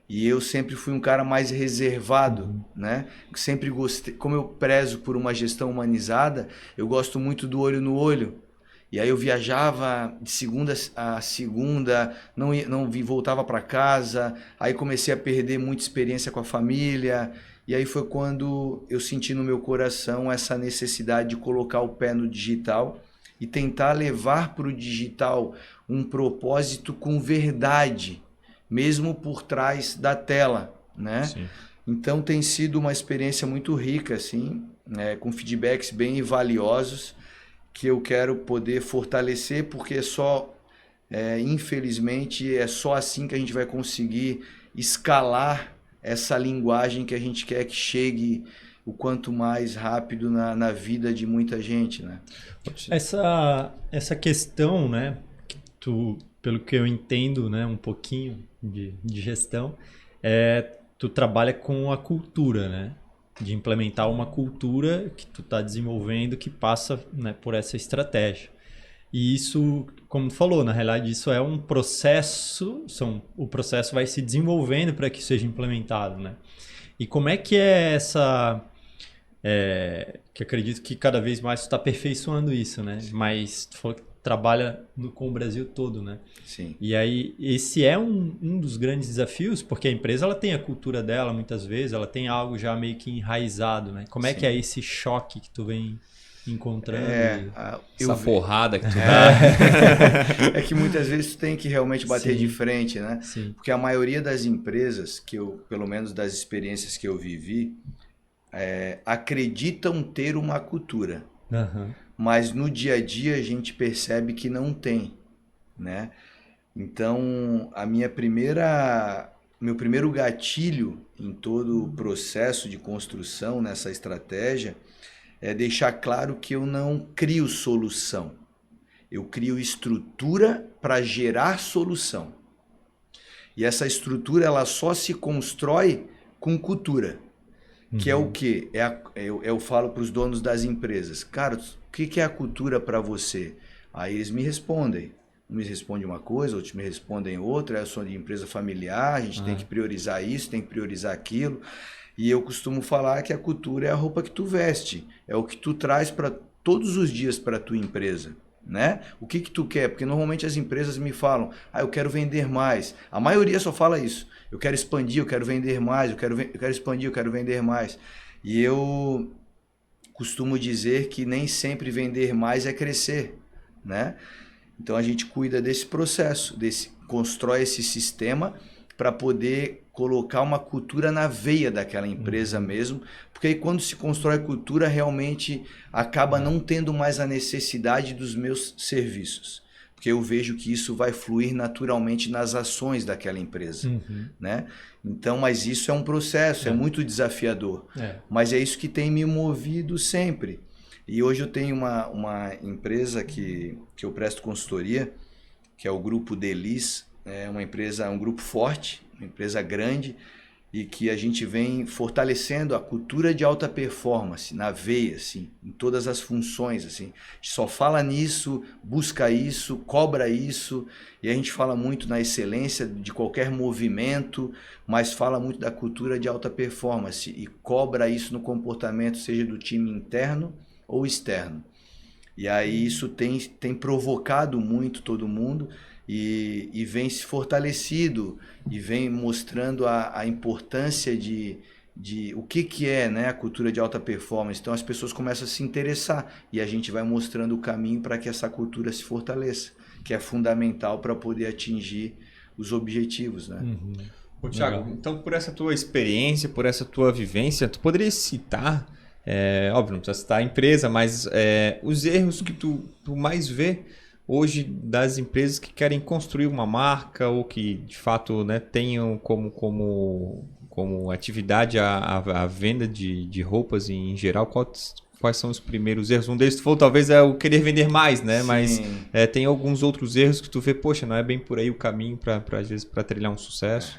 E eu sempre fui um cara mais reservado, né? Sempre gostei, como eu prezo por uma gestão humanizada, eu gosto muito do olho no olho. E aí eu viajava de segunda a segunda, voltava para casa, aí comecei a perder muita experiência com a família. E aí foi quando eu senti no meu coração essa necessidade de colocar o pé no digital e tentar levar para o digital um propósito com verdade, mesmo por trás da tela, né? Sim. Então tem sido uma experiência muito rica, assim, com feedbacks bem valiosos, que eu quero poder fortalecer, porque infelizmente, é só assim que a gente vai conseguir escalar essa linguagem que a gente quer que chegue o quanto mais rápido na vida de muita gente, né? Essa questão, né, que pelo que eu entendo, né, um pouquinho de gestão, tu trabalha com a cultura, né? De implementar uma cultura que tu está desenvolvendo que passa, né, por essa estratégia. E isso, como tu falou, na realidade isso é um processo, o processo vai se desenvolvendo para que seja implementado, né? E como é que é essa... que acredito que cada vez mais tu está aperfeiçoando isso, né? Mas tu falou que trabalha com o Brasil todo, né? Sim. E aí, esse é um dos grandes desafios, porque a empresa ela tem a cultura dela, muitas vezes, ela tem algo já meio que enraizado, né? Como é que é esse choque que tu vem encontrando? Essa porrada que tu dá. É que muitas vezes tu tem que realmente bater Sim. de frente, né? Sim. Porque a maioria das empresas, pelo menos das experiências que eu vivi, acreditam ter uma cultura. Uhum. Mas no dia a dia a gente percebe que não tem, né? Então, meu primeiro gatilho em todo o processo de construção nessa estratégia é deixar claro que eu não crio solução. Eu crio estrutura para gerar solução. E essa estrutura ela só se constrói com cultura. Que é o quê? Eu falo para os donos das empresas, cara, o que é a cultura para você? Aí eles me respondem. Um me responde uma coisa, outros me respondem outra. Eu sou de empresa familiar, a gente tem que priorizar isso, tem que priorizar aquilo. E eu costumo falar que a cultura é a roupa que tu veste, é o que tu traz para todos os dias para a tua empresa, né? O que tu quer? Porque normalmente as empresas me falam, eu quero vender mais. A maioria só fala isso. Eu quero expandir, eu quero vender mais, eu quero expandir, eu quero vender mais. E eu, costumo dizer que nem sempre vender mais é crescer, né? Então a gente cuida desse processo, constrói esse sistema para poder colocar uma cultura na veia daquela empresa mesmo, porque aí quando se constrói cultura, realmente acaba não tendo mais a necessidade dos meus serviços. Porque eu vejo que isso vai fluir naturalmente nas ações daquela empresa, né? Então, mas isso é um processo, é muito desafiador. Mas é isso que tem me movido sempre. E hoje eu tenho uma empresa que eu presto consultoria, que é o Grupo Delis, é uma empresa, um grupo forte, uma empresa grande, e que a gente vem fortalecendo a cultura de alta performance na veia, assim, em todas as funções, assim. A gente só fala nisso, busca isso, cobra isso, e a gente fala muito na excelência de qualquer movimento, mas fala muito da cultura de alta performance e cobra isso no comportamento, seja do time interno ou externo. E aí isso tem provocado muito todo mundo, e vem se fortalecido e vem mostrando a importância de o que é, né, a cultura de alta performance. Então as pessoas começam a se interessar e a gente vai mostrando o caminho para que essa cultura se fortaleça, que é fundamental para poder atingir os objetivos, né? Ô, Thiago, então por essa tua experiência, por essa tua vivência, tu poderia citar, óbvio, não precisa citar a empresa, mas os erros que tu mais vê hoje das empresas que querem construir uma marca ou que de fato, né, tenham como atividade a venda de roupas em geral? Quais são os primeiros erros? Um deles tu falou, talvez é o querer vender mais, né? Sim. Mas tem alguns outros erros que tu vê, poxa, não é bem por aí o caminho às vezes para trilhar um sucesso.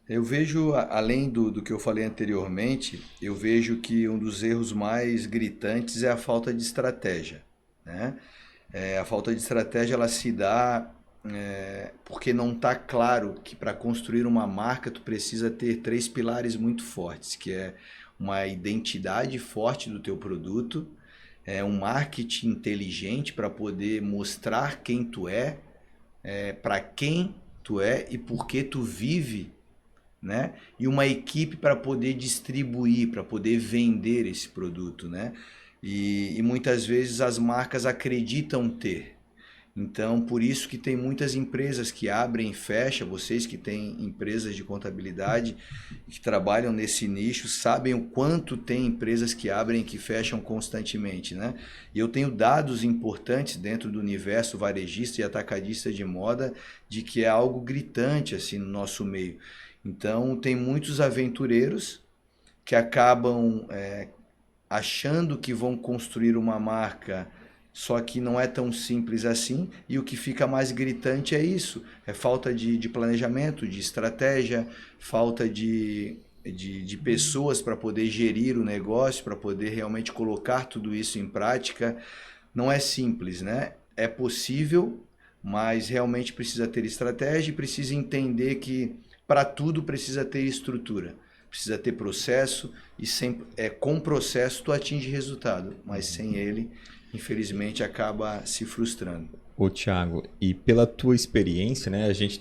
Eu vejo, além do que eu falei anteriormente, eu vejo que um dos erros mais gritantes é a falta de estratégia, né? A falta de estratégia ela se dá porque não está claro que para construir uma marca tu precisa ter 3 pilares muito fortes, que é uma identidade forte do teu produto, um marketing inteligente para poder mostrar quem tu para quem tu é e por que tu vive, né? E uma equipe para poder distribuir, para poder vender esse produto, né? E muitas vezes as marcas acreditam ter. Então, por isso que tem muitas empresas que abrem e fecham. Vocês que têm empresas de contabilidade que trabalham nesse nicho sabem o quanto tem empresas que abrem e que fecham constantemente, né? E eu tenho dados importantes dentro do universo varejista e atacadista de moda de que é algo gritante assim no nosso meio. Então, tem muitos aventureiros que acabam achando que vão construir uma marca, só que não é tão simples assim, e o que fica mais gritante é isso, é falta de planejamento, de estratégia, falta de pessoas para poder gerir o negócio, para poder realmente colocar tudo isso em prática. Não é simples, né? É possível, mas realmente precisa ter estratégia e precisa entender que para tudo precisa ter estrutura. Precisa ter processo e com processo tu atinge resultado, mas sem ele, infelizmente, acaba se frustrando. Ô, Thiago, e pela tua experiência, né? A gente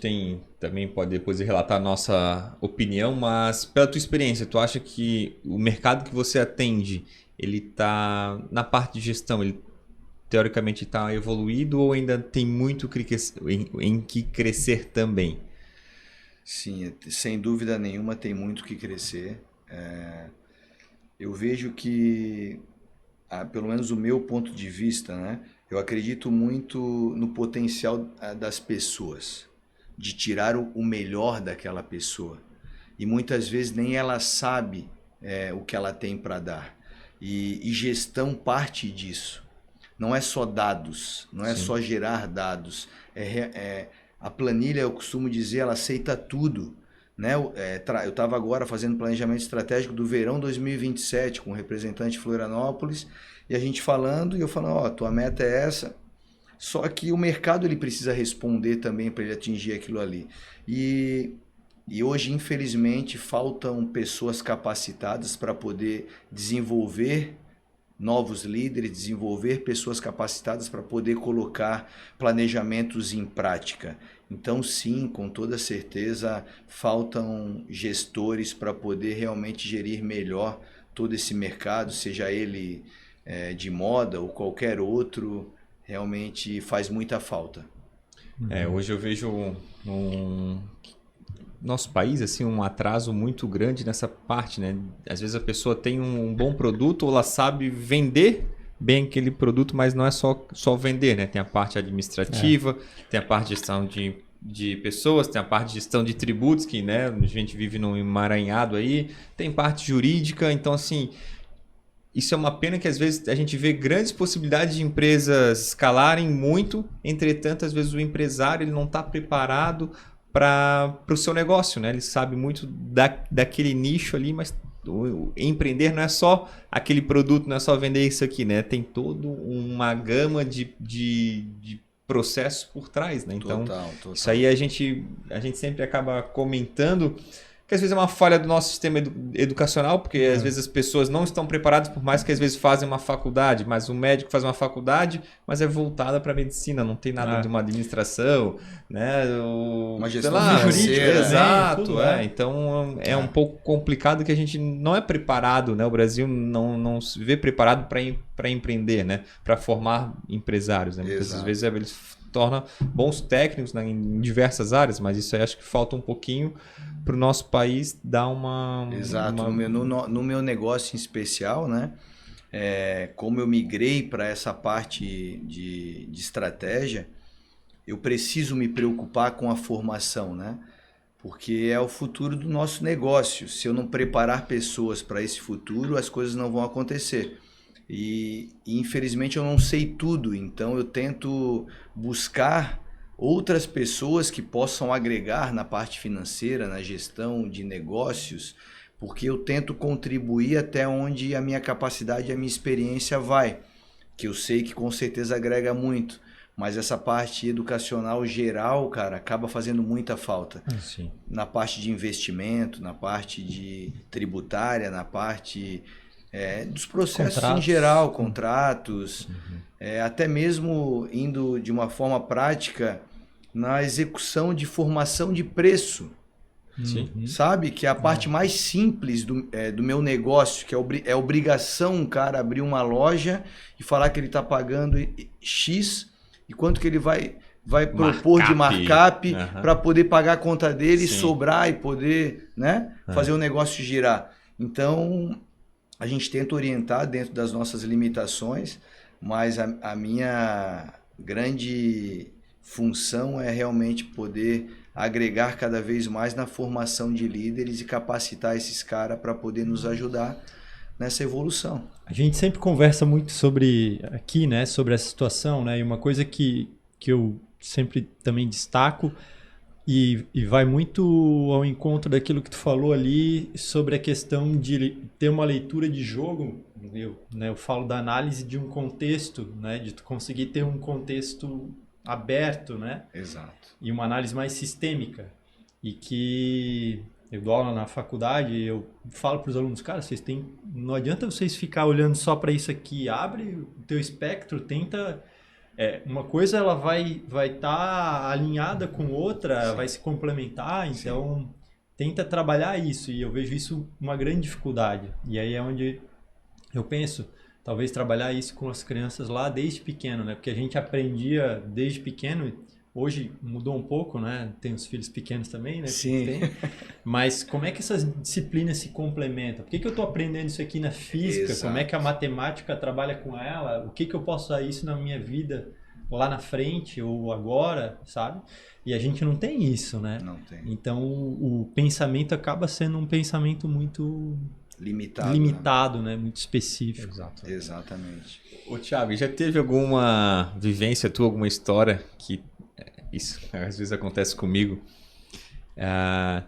também pode depois relatar a nossa opinião, mas pela tua experiência, tu acha que o mercado que você atende, ele tá na parte de gestão, ele teoricamente está evoluído ou ainda tem muito em que crescer também? Sim, sem dúvida nenhuma tem muito que crescer. Eu vejo que, pelo menos o meu ponto de vista, né, eu acredito muito no potencial das pessoas, de tirar o melhor daquela pessoa. E muitas vezes nem ela sabe o que ela tem para dar. E gestão parte disso. Não é só dados, não é Sim. só gerar dados. A planilha, eu costumo dizer, ela aceita tudo, né? Eu estava agora fazendo planejamento estratégico do verão 2027 com um representante de Florianópolis e a gente falando, e eu falando, tua meta é essa, só que o mercado ele precisa responder também para ele atingir aquilo ali. E hoje, infelizmente, faltam pessoas capacitadas para poder desenvolver novos líderes, desenvolver pessoas capacitadas para poder colocar planejamentos em prática. Então, sim, com toda certeza, faltam gestores para poder realmente gerir melhor todo esse mercado, seja ele de moda ou qualquer outro, realmente faz muita falta. Hoje eu vejo no nosso país assim, um atraso muito grande nessa parte, né? Às vezes a pessoa tem um bom produto ou ela sabe vender bem aquele produto, mas não é só vender, né? Tem a parte administrativa, tem a parte de gestão de pessoas, tem a parte de gestão de tributos, que, né, a gente vive num emaranhado aí, tem parte jurídica, então assim, isso é uma pena que às vezes a gente vê grandes possibilidades de empresas escalarem muito, entretanto, às vezes o empresário ele não está preparado para o seu negócio, né? Ele sabe muito daquele nicho ali, mas empreender não é só aquele produto, não é só vender isso aqui, né? Tem toda uma gama de processos por trás, né? Então, Total. isso aí a gente sempre acaba comentando que às vezes é uma falha do nosso sistema educacional, porque às vezes as pessoas não estão preparadas, por mais que às vezes fazem uma faculdade, mas o médico faz uma faculdade, mas é voltada para a medicina, não tem nada de uma administração, né? Uma gestão financeira. Exato, tudo, Então é um pouco complicado que a gente não é preparado, né? O Brasil não se vê preparado para empreender, né? Para formar empresários, né? Muitas vezes eles torna bons técnicos, né, em diversas áreas, mas isso aí acho que falta um pouquinho para o nosso país dar uma... Exato. No meu negócio em especial, né, como eu migrei para essa parte de estratégia, eu preciso me preocupar com a formação, né? Porque é o futuro do nosso negócio. Se eu não preparar pessoas para esse futuro, as coisas não vão acontecer. E infelizmente eu não sei tudo, então eu tento buscar outras pessoas que possam agregar na parte financeira, na gestão de negócios, porque eu tento contribuir até onde a minha capacidade e a minha experiência vai, que eu sei que com certeza agrega muito, mas essa parte educacional geral, cara, acaba fazendo muita falta. Sim. Na parte de investimento, na parte de tributária, na parte... dos processos em geral, contratos, até mesmo indo de uma forma prática na execução de formação de preço. Sim. Sabe? Que é a parte mais simples do meu negócio, que é obrigação um cara abrir uma loja e falar que ele está pagando X e quanto que ele vai propor de markup para poder pagar a conta dele, sobrar e poder, né, fazer o negócio girar. Então... a gente tenta orientar dentro das nossas limitações, mas a minha grande função é realmente poder agregar cada vez mais na formação de líderes e capacitar esses caras para poder nos ajudar nessa evolução. A gente sempre conversa muito sobre aqui, né, sobre essa situação, né, e uma coisa que eu sempre também destaco e vai muito ao encontro daquilo que tu falou ali sobre a questão de ter uma leitura de jogo. Eu falo da análise de um contexto, né? De tu conseguir ter um contexto aberto, né? Exato. E uma análise mais sistêmica. E que eu dou aula na faculdade e eu falo para os alunos, cara, não adianta vocês ficar olhando só para isso aqui. Abre o teu espectro, tenta... uma coisa ela vai estar alinhada com outra, vai se complementar, então tenta trabalhar isso, e eu vejo isso uma grande dificuldade. E aí é onde eu penso, talvez trabalhar isso com as crianças lá desde pequeno, né? Porque a gente aprendia desde pequeno, hoje mudou um pouco, né? Tem os filhos pequenos também, né? Sim. Mas como é que essas disciplinas se complementam? Por que eu estou aprendendo isso aqui na física? Exato. Como é que a matemática trabalha com ela? O que eu posso usar isso na minha vida lá na frente ou agora, sabe? E a gente não tem isso, né? Não tem. Então o pensamento acaba sendo um pensamento muito limitado, né? Muito específico. Exato. Exatamente. Ô, Thiago, já teve alguma vivência tua, alguma história que isso às vezes acontece comigo?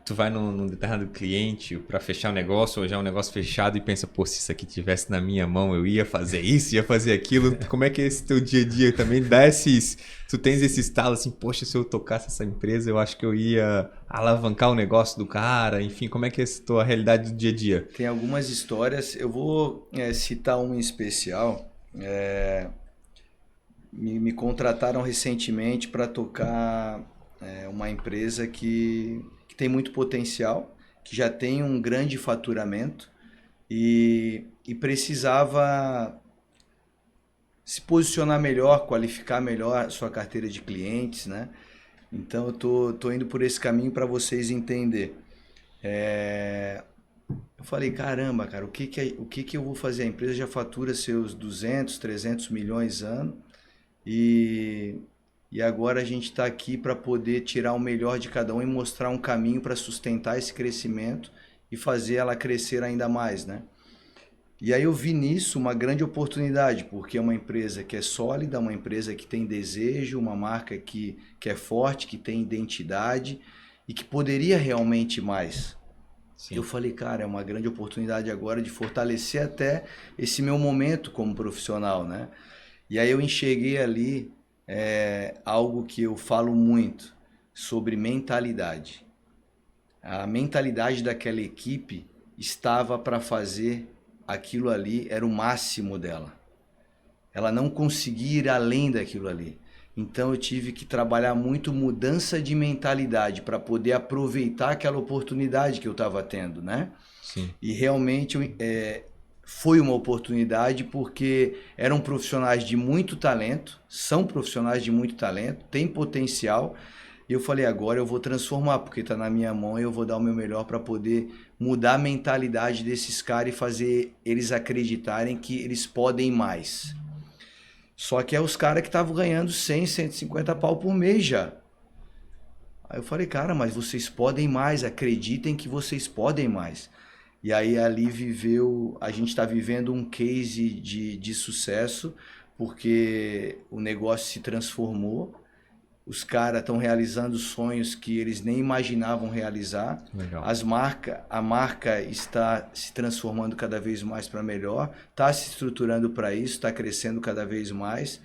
Tu vai num determinado cliente para fechar o negócio, ou já é um negócio fechado e pensa, pô, se isso aqui tivesse na minha mão, eu ia fazer isso, ia fazer aquilo. Como é que é esse teu dia a dia também? Tu tens esse estalo assim, poxa, se eu tocasse essa empresa, eu acho que eu ia alavancar o negócio do cara, enfim, como é que é a tua realidade do dia a dia? Tem algumas histórias, eu vou citar uma em especial. Me contrataram recentemente para tocar uma empresa que tem muito potencial, que já tem um grande faturamento, e precisava se posicionar melhor, qualificar melhor a sua carteira de clientes, né? Então eu tô indo por esse caminho para vocês entender. Eu falei, caramba, cara, o que que eu vou fazer? A empresa já fatura seus 200, 300 milhões ano e, e agora a gente está aqui para poder tirar o melhor de cada um e mostrar um caminho para sustentar esse crescimento e fazer ela crescer ainda mais, né? E aí eu vi nisso uma grande oportunidade, porque é uma empresa que é sólida, uma empresa que tem desejo, uma marca que é forte, que tem identidade e que poderia realmente mais. Sim. Eu falei, cara, é uma grande oportunidade agora de fortalecer até esse meu momento como profissional, né? E aí eu enxerguei ali algo que eu falo muito sobre mentalidade. A mentalidade daquela equipe estava para fazer aquilo ali, era o máximo dela. Ela não conseguia ir além daquilo ali. Então eu tive que trabalhar muito mudança de mentalidade para poder aproveitar aquela oportunidade que eu estava tendo, né? Sim. E realmente foi uma oportunidade porque eram profissionais de muito talento, são profissionais de muito talento, têm potencial. E eu falei, agora eu vou transformar, porque está na minha mão e eu vou dar o meu melhor para poder mudar a mentalidade desses caras e fazer eles acreditarem que eles podem mais. Só que é os caras que estavam ganhando 100, 150 pau por mês já. Aí eu falei, cara, mas vocês podem mais, acreditem que vocês podem mais. E aí ali a gente está vivendo um case de sucesso, porque o negócio se transformou. Os caras estão realizando sonhos que eles nem imaginavam realizar. Legal. A marca está se transformando cada vez mais para melhor, está se estruturando para isso, está crescendo cada vez mais.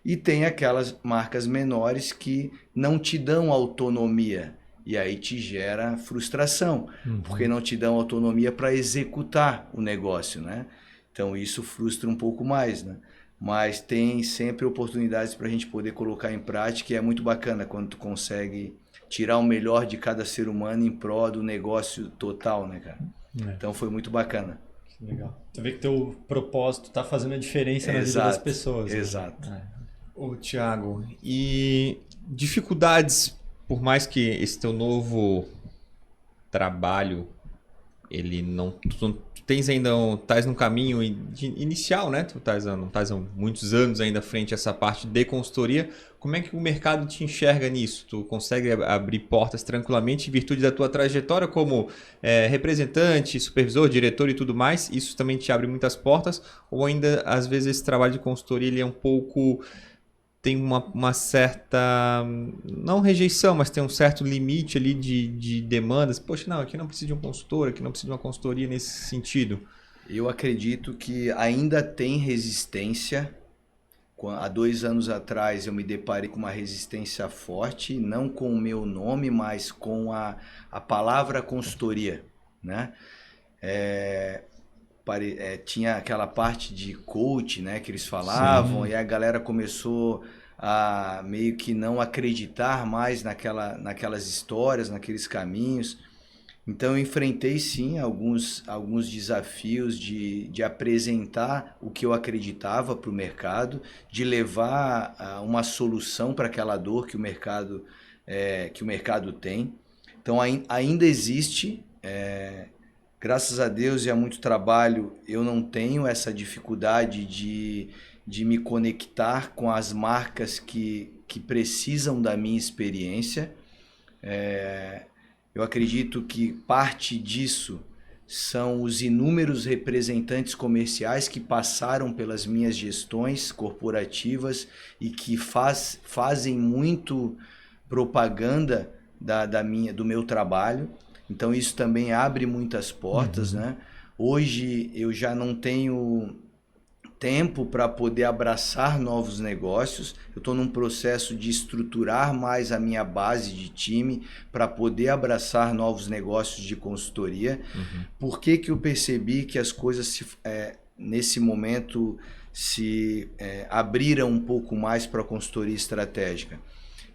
E tem aquelas marcas menores que não te dão autonomia. E aí te gera frustração, porque não te dão autonomia para executar o negócio, né? Então isso frustra um pouco mais, né? Mas tem sempre oportunidades para a gente poder colocar em prática e é muito bacana quando tu consegue tirar o melhor de cada ser humano em prol do negócio total, né, cara? Então foi muito bacana. Legal. Você vê que teu propósito está fazendo a diferença na vida das pessoas. Exato. Né? Ô, Thiago, e dificuldades, por mais que esse teu novo trabalho, ele não... Tu tens ainda, estás no caminho inicial, né? Tu estás há muitos anos ainda frente a essa parte de consultoria. Como é que o mercado te enxerga nisso? Tu consegue abrir portas tranquilamente em virtude da tua trajetória como representante, supervisor, diretor e tudo mais? Isso também te abre muitas portas? Ou ainda, às vezes, esse trabalho de consultoria ele é um pouco... tem uma certa, não rejeição, mas tem um certo limite ali de demandas. Poxa, não, aqui não precisa de um consultor, aqui não precisa de uma consultoria nesse sentido. Eu acredito que ainda tem resistência. Há 2 anos atrás eu me deparei com uma resistência forte, não com o meu nome, mas com a palavra consultoria, né? Tinha aquela parte de coach, né, que eles falavam. Sim. E a galera começou a meio que não acreditar mais naquelas histórias, naqueles caminhos. Então eu enfrentei sim alguns desafios de apresentar o que eu acreditava para o mercado, de levar uma solução para aquela dor que o mercado tem. Então ainda existe... Graças a Deus e a muito trabalho, eu não tenho essa dificuldade de me conectar com as marcas que precisam da minha experiência. Eu acredito que parte disso são os inúmeros representantes comerciais que passaram pelas minhas gestões corporativas e que fazem muito propaganda do meu trabalho. Então isso também abre muitas portas, né? Hoje eu já não tenho tempo para poder abraçar novos negócios. Eu estou num processo de estruturar mais a minha base de time para poder abraçar novos negócios de consultoria. Por que eu percebi que as coisas nesse momento se abriram um pouco mais para a consultoria estratégica?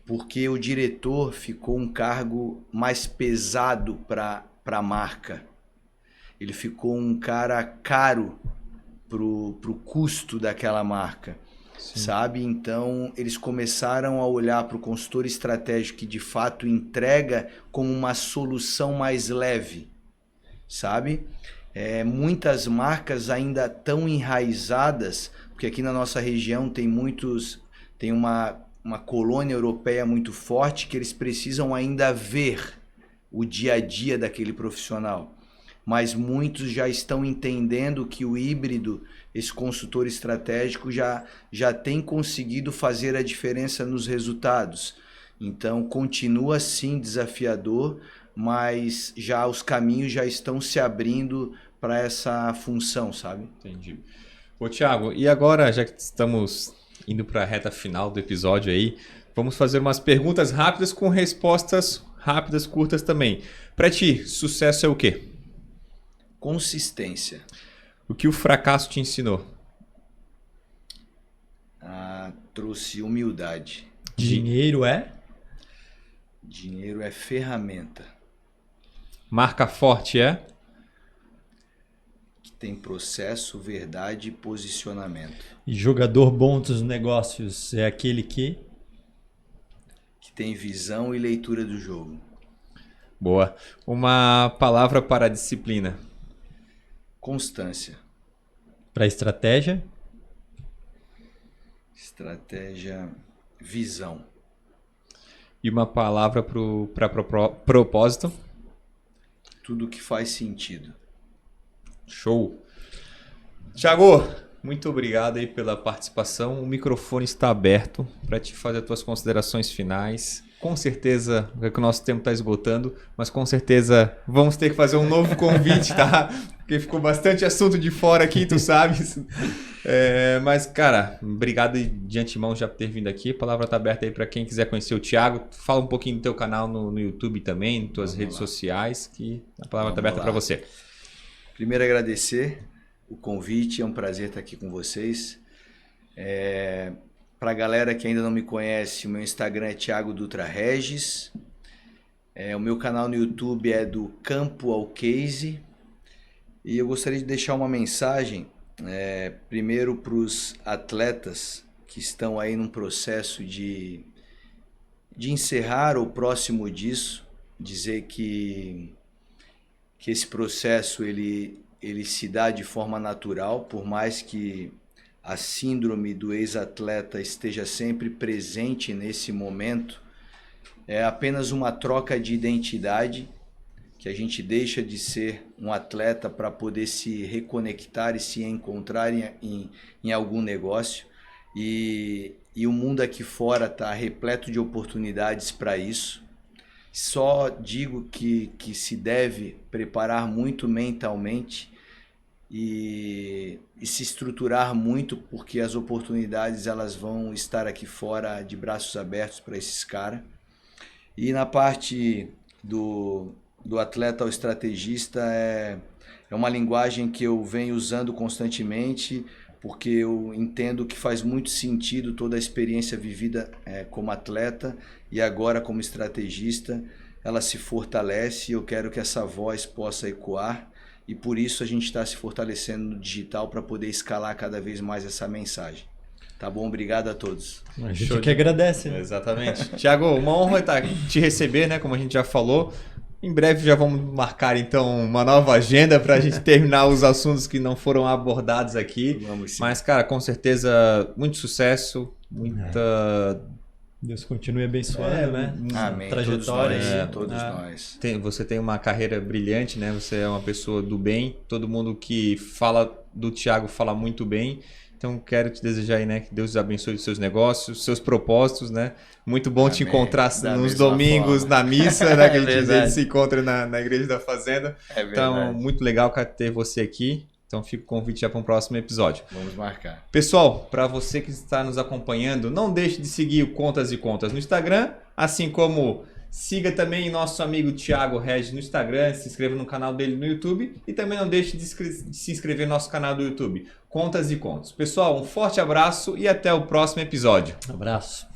Porque o diretor ficou um cargo mais pesado para a marca. ele ficou um cara caro pro custo daquela marca, sabe? Então, eles começaram a olhar para o consultor estratégico que de fato entrega como uma solução mais leve, sabe? Muitas marcas ainda tão enraizadas, porque aqui na nossa região tem uma colônia europeia muito forte que eles precisam ainda ver o dia a dia daquele profissional. Mas muitos já estão entendendo que o híbrido, esse consultor estratégico, já tem conseguido fazer a diferença nos resultados. Então, continua sim desafiador, mas já os caminhos já estão se abrindo para essa função, sabe? Entendi. Ô, Thiago, e agora, já que estamos indo para a reta final do episódio aí, vamos fazer umas perguntas rápidas com respostas rápidas, curtas também. Para ti, sucesso é o quê? Consistência. O que o fracasso te ensinou? Trouxe humildade. Dinheiro é? Dinheiro é ferramenta. Marca forte é? Que tem processo, verdade e posicionamento. E jogador bom dos negócios é aquele que tem visão e leitura do jogo. Boa. Uma palavra para a disciplina. Constância. Para estratégia? Estratégia, visão. E uma palavra para propósito. Tudo que faz sentido. Show. Thiago, muito obrigado aí pela participação. O microfone está aberto para te fazer as tuas considerações finais. Com certeza, que o nosso tempo está esgotando, mas com certeza vamos ter que fazer um novo convite, tá? Porque ficou bastante assunto de fora aqui, tu sabes. Mas, cara, obrigado de antemão já por ter vindo aqui. A palavra está aberta aí para quem quiser conhecer o Thiago. Fala um pouquinho do teu canal no YouTube também, nas tuas redes sociais, que a palavra está aberta para você. Primeiro, agradecer o convite, é um prazer estar aqui com vocês. Para a galera que ainda não me conhece, o meu Instagram é Thiago Dutra Regis. O meu canal no YouTube é do Campo ao Case. E eu gostaria de deixar uma mensagem, primeiro para os atletas que estão aí num processo de encerrar ou próximo disso, dizer que esse processo ele se dá de forma natural, por mais que a síndrome do ex-atleta esteja sempre presente nesse momento. É apenas uma troca de identidade, que a gente deixa de ser um atleta para poder se reconectar e se encontrar em algum negócio. E o mundo aqui fora está repleto de oportunidades para isso. Só digo que se deve preparar muito mentalmente e se estruturar muito, porque as oportunidades elas vão estar aqui fora de braços abertos para esses caras. E na parte do atleta ao estrategista é uma linguagem que eu venho usando constantemente, porque eu entendo que faz muito sentido toda a experiência vivida como atleta e agora como estrategista, ela se fortalece e eu quero que essa voz possa ecoar. E por isso a gente está se fortalecendo no digital para poder escalar cada vez mais essa mensagem. Tá bom? Obrigado a todos. A gente que agradece, né? Exatamente. Thiago, uma honra te receber, né? Como a gente já falou. Em breve já vamos marcar, então, uma nova agenda para a gente terminar os assuntos que não foram abordados aqui. Vamos sim. Mas, cara, com certeza, muito sucesso, muita... Deus continue abençoando, né? Amém. Trajetória. Todos nós. Você tem uma carreira brilhante, né? Você é uma pessoa do bem. Todo mundo que fala do Thiago fala muito bem. Então, quero te desejar aí, né? Que Deus abençoe os seus negócios, os seus propósitos, né? Muito bom te encontrar nos domingos na missa, né? Que a gente se encontra na Igreja da Fazenda. Então, muito legal, cara, ter você aqui. Então fica o convite já para um próximo episódio. Vamos marcar. Pessoal, para você que está nos acompanhando, não deixe de seguir o Contas e Contas no Instagram, assim como siga também nosso amigo Thiago Regis no Instagram, se inscreva no canal dele no YouTube e também não deixe de se inscrever no nosso canal do YouTube, Contas e Contas. Pessoal, um forte abraço e até o próximo episódio. Um abraço.